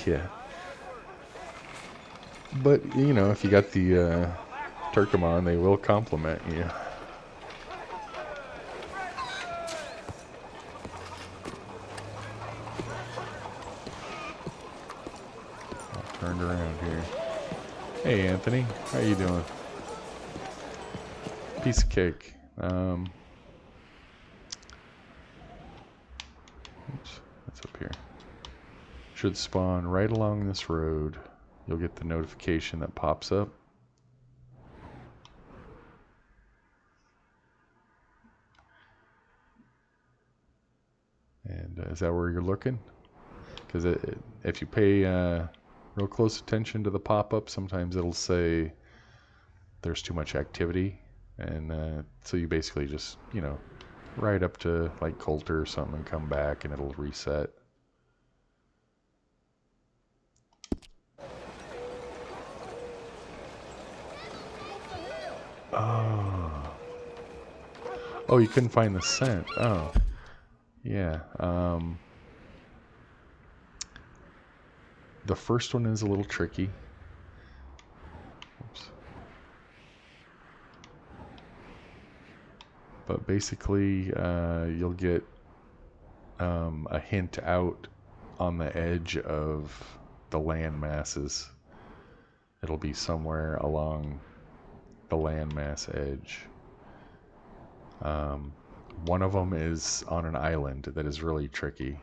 Yeah. But, you know, if you got the Turkomon, they will compliment you. All turned around here. Hey, Anthony. How you doing? Piece of cake. Oops, that's up here. Should spawn right along this road. You'll get the notification that pops up. And is that where you're looking? Because if you pay real close attention to the pop-up, sometimes it'll say there's too much activity. And so you basically just, you know, ride up to like Coulter or something and come back and it'll reset. Oh, you couldn't find the scent. Oh, yeah. The first one is a little tricky. Oops. But basically, you'll get a hint out on the edge of the land masses. It'll be somewhere along the landmass edge. One of them is on an island that is really tricky.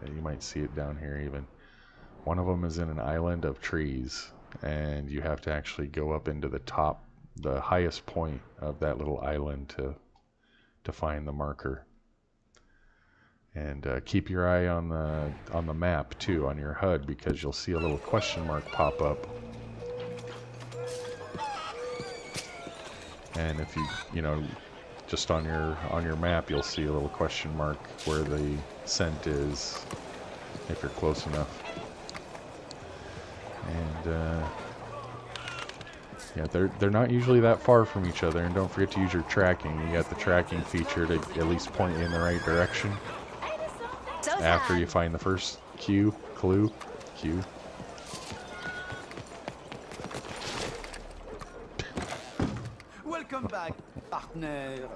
You might see it down here even. One of them is in an island of trees, and you have to actually go up into the top, the highest point of that little island to find the marker. And keep your eye on the map too, on your HUD, because you'll see a little question mark pop up. And if you know, just on your map, you'll see a little question mark where the scent is, if you're close enough. And yeah, they're not usually that far from each other. And don't forget to use your tracking. You got the tracking feature to at least point you in the right direction after you find the first clue. Welcome back, partner.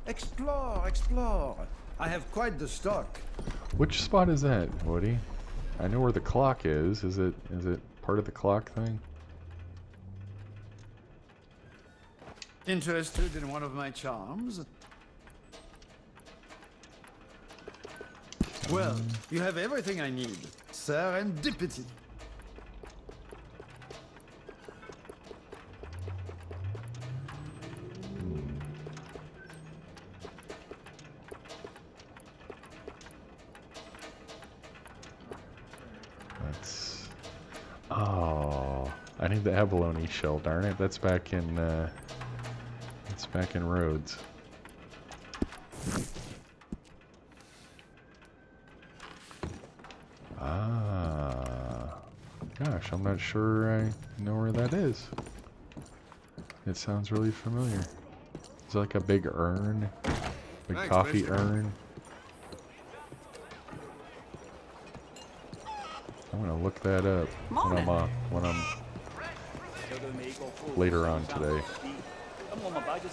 Explore. I have quite the stock. Which spot is that, Woody? I know where the clock is. Is it part of the clock thing? Interested in one of my charms? Well, you have everything I need. Serendipity. Oh, I need the abalone shell. Darn it! That's back in Rhodes. Ah, gosh, I'm not sure I know where that is. It sounds really familiar. It's like a big urn, big Thanks, coffee mister. urn. I'm gonna look that up when I'm later on today.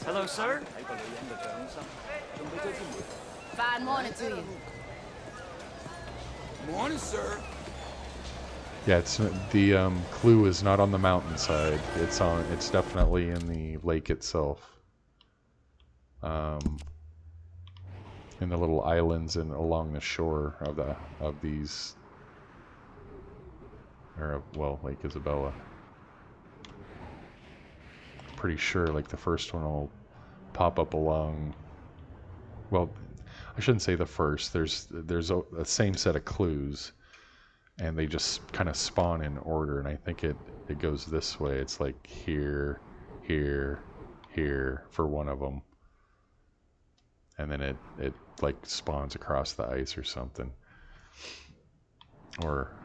Hello, sir. Fine morning to you. Morning, sir. Yeah, it's the clue is not on the mountainside. It's definitely in the lake itself. In the little islands and along the shore of these, or well, Lake Isabella. Pretty sure like the first one will pop up along, well, I shouldn't say the first. There's a same set of clues, and they just kind of spawn in order, and I think it goes this way. It's like here for one of them, and then it like spawns across the ice or something, or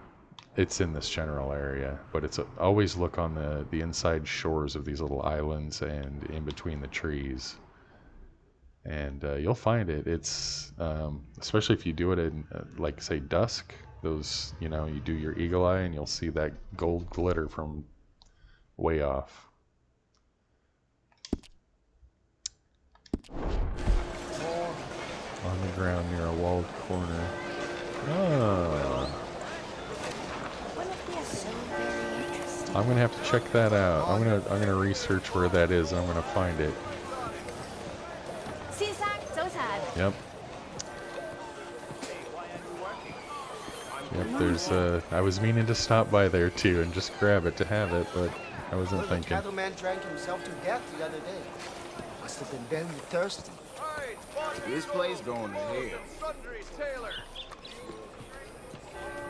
it's in this general area. But it's always look on the inside shores of these little islands and in between the trees, and you'll find it. It's especially if you do it in like say dusk. Those, you know, you do your eagle eye and you'll see that gold glitter from way off. On the ground near a walled corner. Oh. I'm gonna have to check that out. I'm gonna research where that is. I'm gonna find it. Yep. Yep, there's I was meaning to stop by there too and just grab it to have it, but I wasn't The thinking. cattleman drank himself to death the other day. Must have been very thirsty. This place going to hell.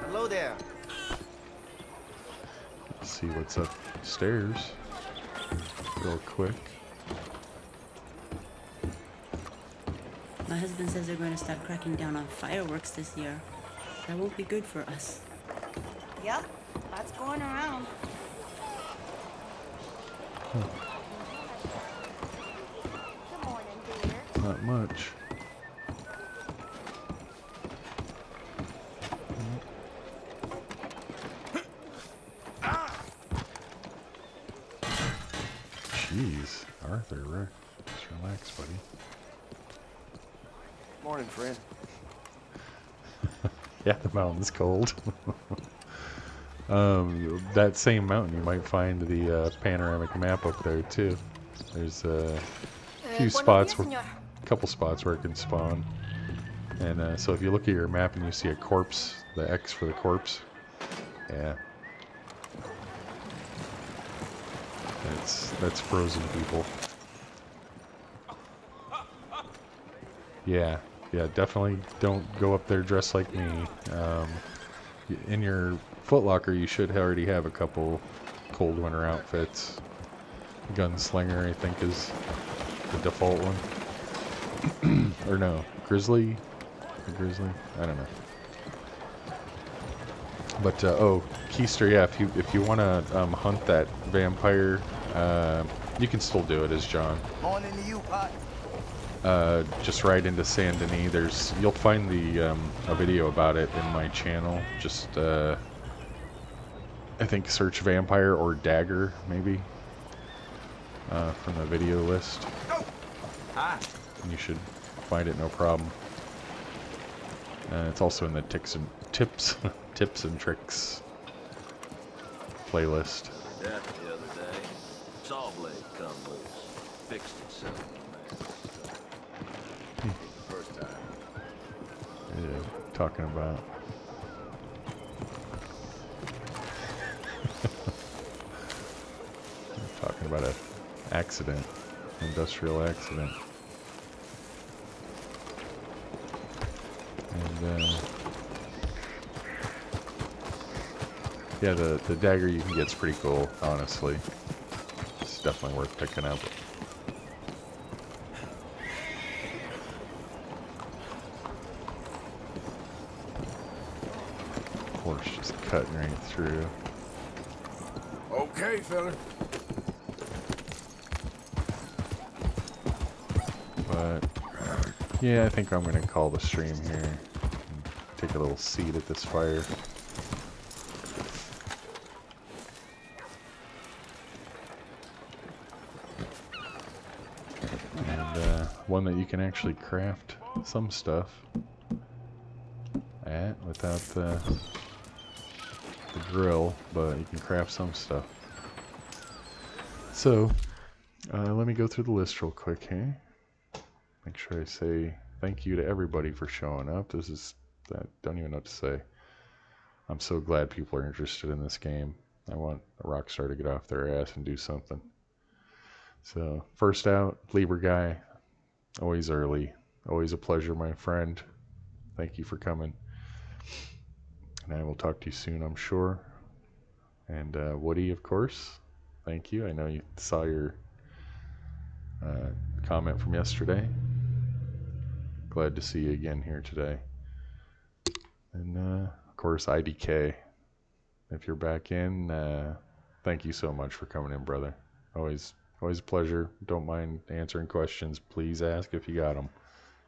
Hello there. Let's see what's upstairs real quick. My husband says they're going to start cracking down on fireworks this year. That won't be good for us. Yep, that's going around. Good morning, dear. Not much. Jeez, Arthur, just relax, buddy. Morning, friend. Yeah, the mountain's cold. That same mountain, you might find the panoramic map up there too. There's a few spots, couple spots where it can spawn. And so if you look at your map and you see a corpse, the X for the corpse, yeah, that's frozen people. Yeah, definitely don't go up there dressed like me. In your footlocker, you should already have a couple cold winter outfits. Gunslinger, I think, is the default one. Or no, Grizzly? A Grizzly? I don't know. But, oh, Keister, yeah, if you want to hunt that vampire, you can still do it as John. Morning to you, Pot. Just right into Saint Denis. You'll find a video about it in my channel. Just I think search vampire or dagger maybe from the video list. And you should find it no problem. It's also in the tips and tricks playlist. Death the other day. Saw blade come loose. Fixed itself. First time. Yeah, talking about. Talking about an accident, industrial accident. And yeah, the dagger you can get's pretty cool, honestly. It's definitely worth picking up. Horse just cutting right through. Okay, fella. But yeah, I think I'm gonna call the stream here and take a little seat at this fire. And one that you can actually craft some stuff at without the grill, but you can craft some stuff. So let me go through the list real quick here. Make sure I say thank you to everybody for showing up. I don't even know what to say. I'm so glad people are interested in this game. I want a Rockstar to get off their ass and do something. So first out, Lieber Guy, always early, always a pleasure, my friend. Thank you for coming. And I will talk to you soon, I'm sure. And Woody, of course, thank you. I know you saw your comment from yesterday. Glad to see you again here today. And of course, IDK, if you're back in, thank you so much for coming in, brother. Always a pleasure. Don't mind answering questions. Please ask if you got them.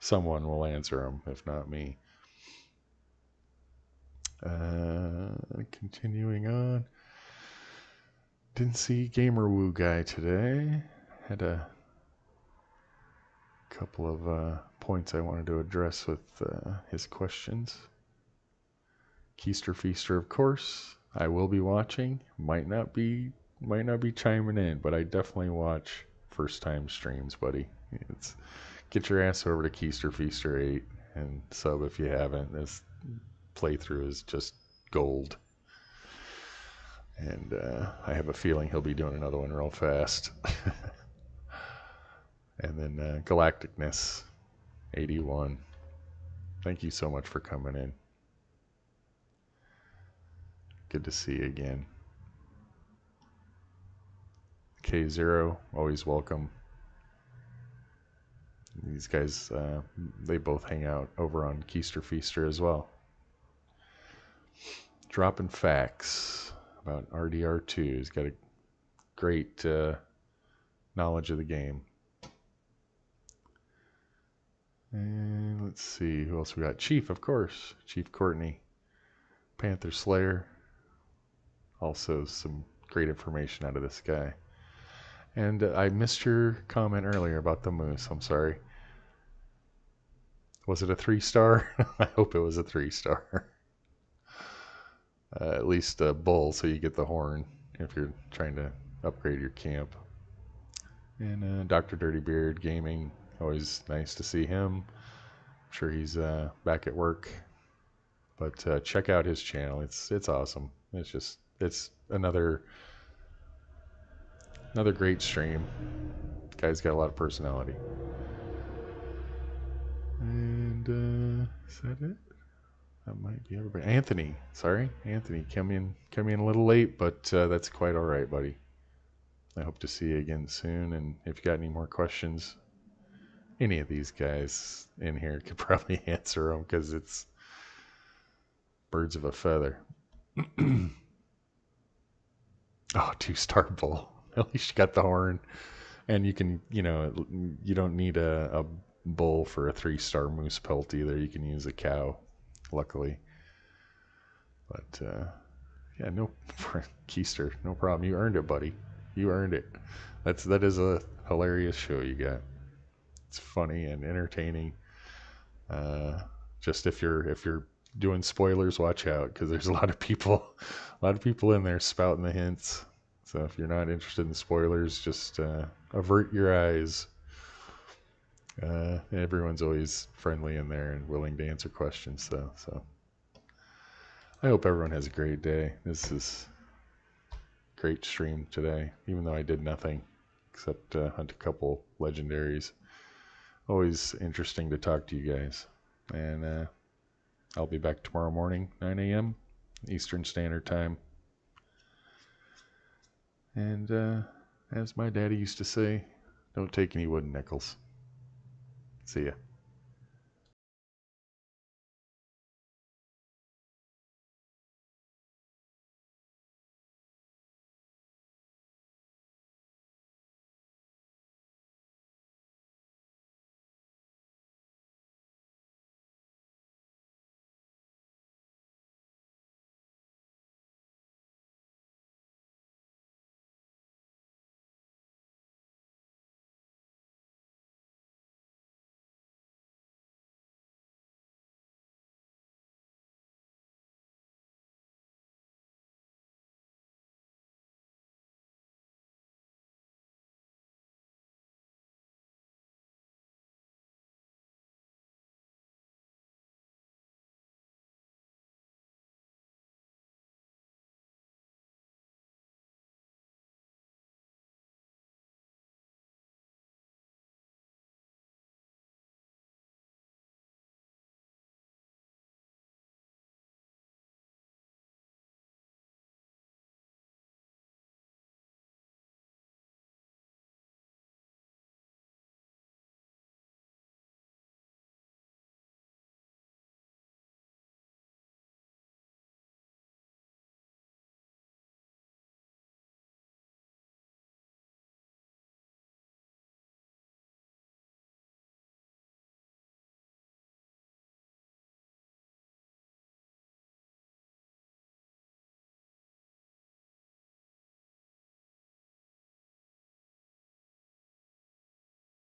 Someone will answer them, if not me. Continuing on. Didn't see Gamer Woo guy today. Had a couple of points I wanted to address with his questions. Keister Feaster, of course. I will be watching. Might not be chiming in, but I definitely watch first time streams, buddy. Get your ass over to Keister Feaster 8 and sub if you haven't. This playthrough is just gold. And I have a feeling he'll be doing another one real fast. And then Galacticness 81. Thank you so much for coming in. Good to see you again. K0, always welcome. These guys, they both hang out over on Keister Feaster as well. Dropping facts about RDR2. He's got a great knowledge of the game. And let's see, who else we got? Chief, of course. Chief Courtney. Panther Slayer. Also some great information out of this guy. And I missed your comment earlier about the moose. I'm sorry. Was it a 3-star? I hope it was a 3-star. At least a bull, so you get the horn if you're trying to upgrade your camp. And Dr. Dirtybeard Gaming. Always nice to see him. I'm sure he's back at work. But check out his channel. It's awesome. It's another great stream. Guy's got a lot of personality. And is that it? That might be everybody. Anthony, sorry, Anthony, come in a little late, but that's quite all right, buddy. I hope to see you again soon. And if you got any more questions, any of these guys in here could probably answer them because it's birds of a feather. Oh, 2-star bull. At least you got the horn. And you can, you don't need a bull for a 3-star moose pelt either. You can use a cow, luckily. But, yeah, no, for Keister, no problem. You earned it, buddy. You earned it. That is a hilarious show you got. It's funny and entertaining. Just if you're doing spoilers, watch out because there's a lot of people in there spouting the hints. So if you're not interested in spoilers, just avert your eyes. Everyone's always friendly in there and willing to answer questions. So I hope everyone has a great day. This is a great stream today, even though I did nothing except hunt a couple legendaries. Always interesting to talk to you guys. And I'll be back tomorrow morning, 9 a.m. Eastern Standard Time. And as my daddy used to say, don't take any wooden nickels. See ya.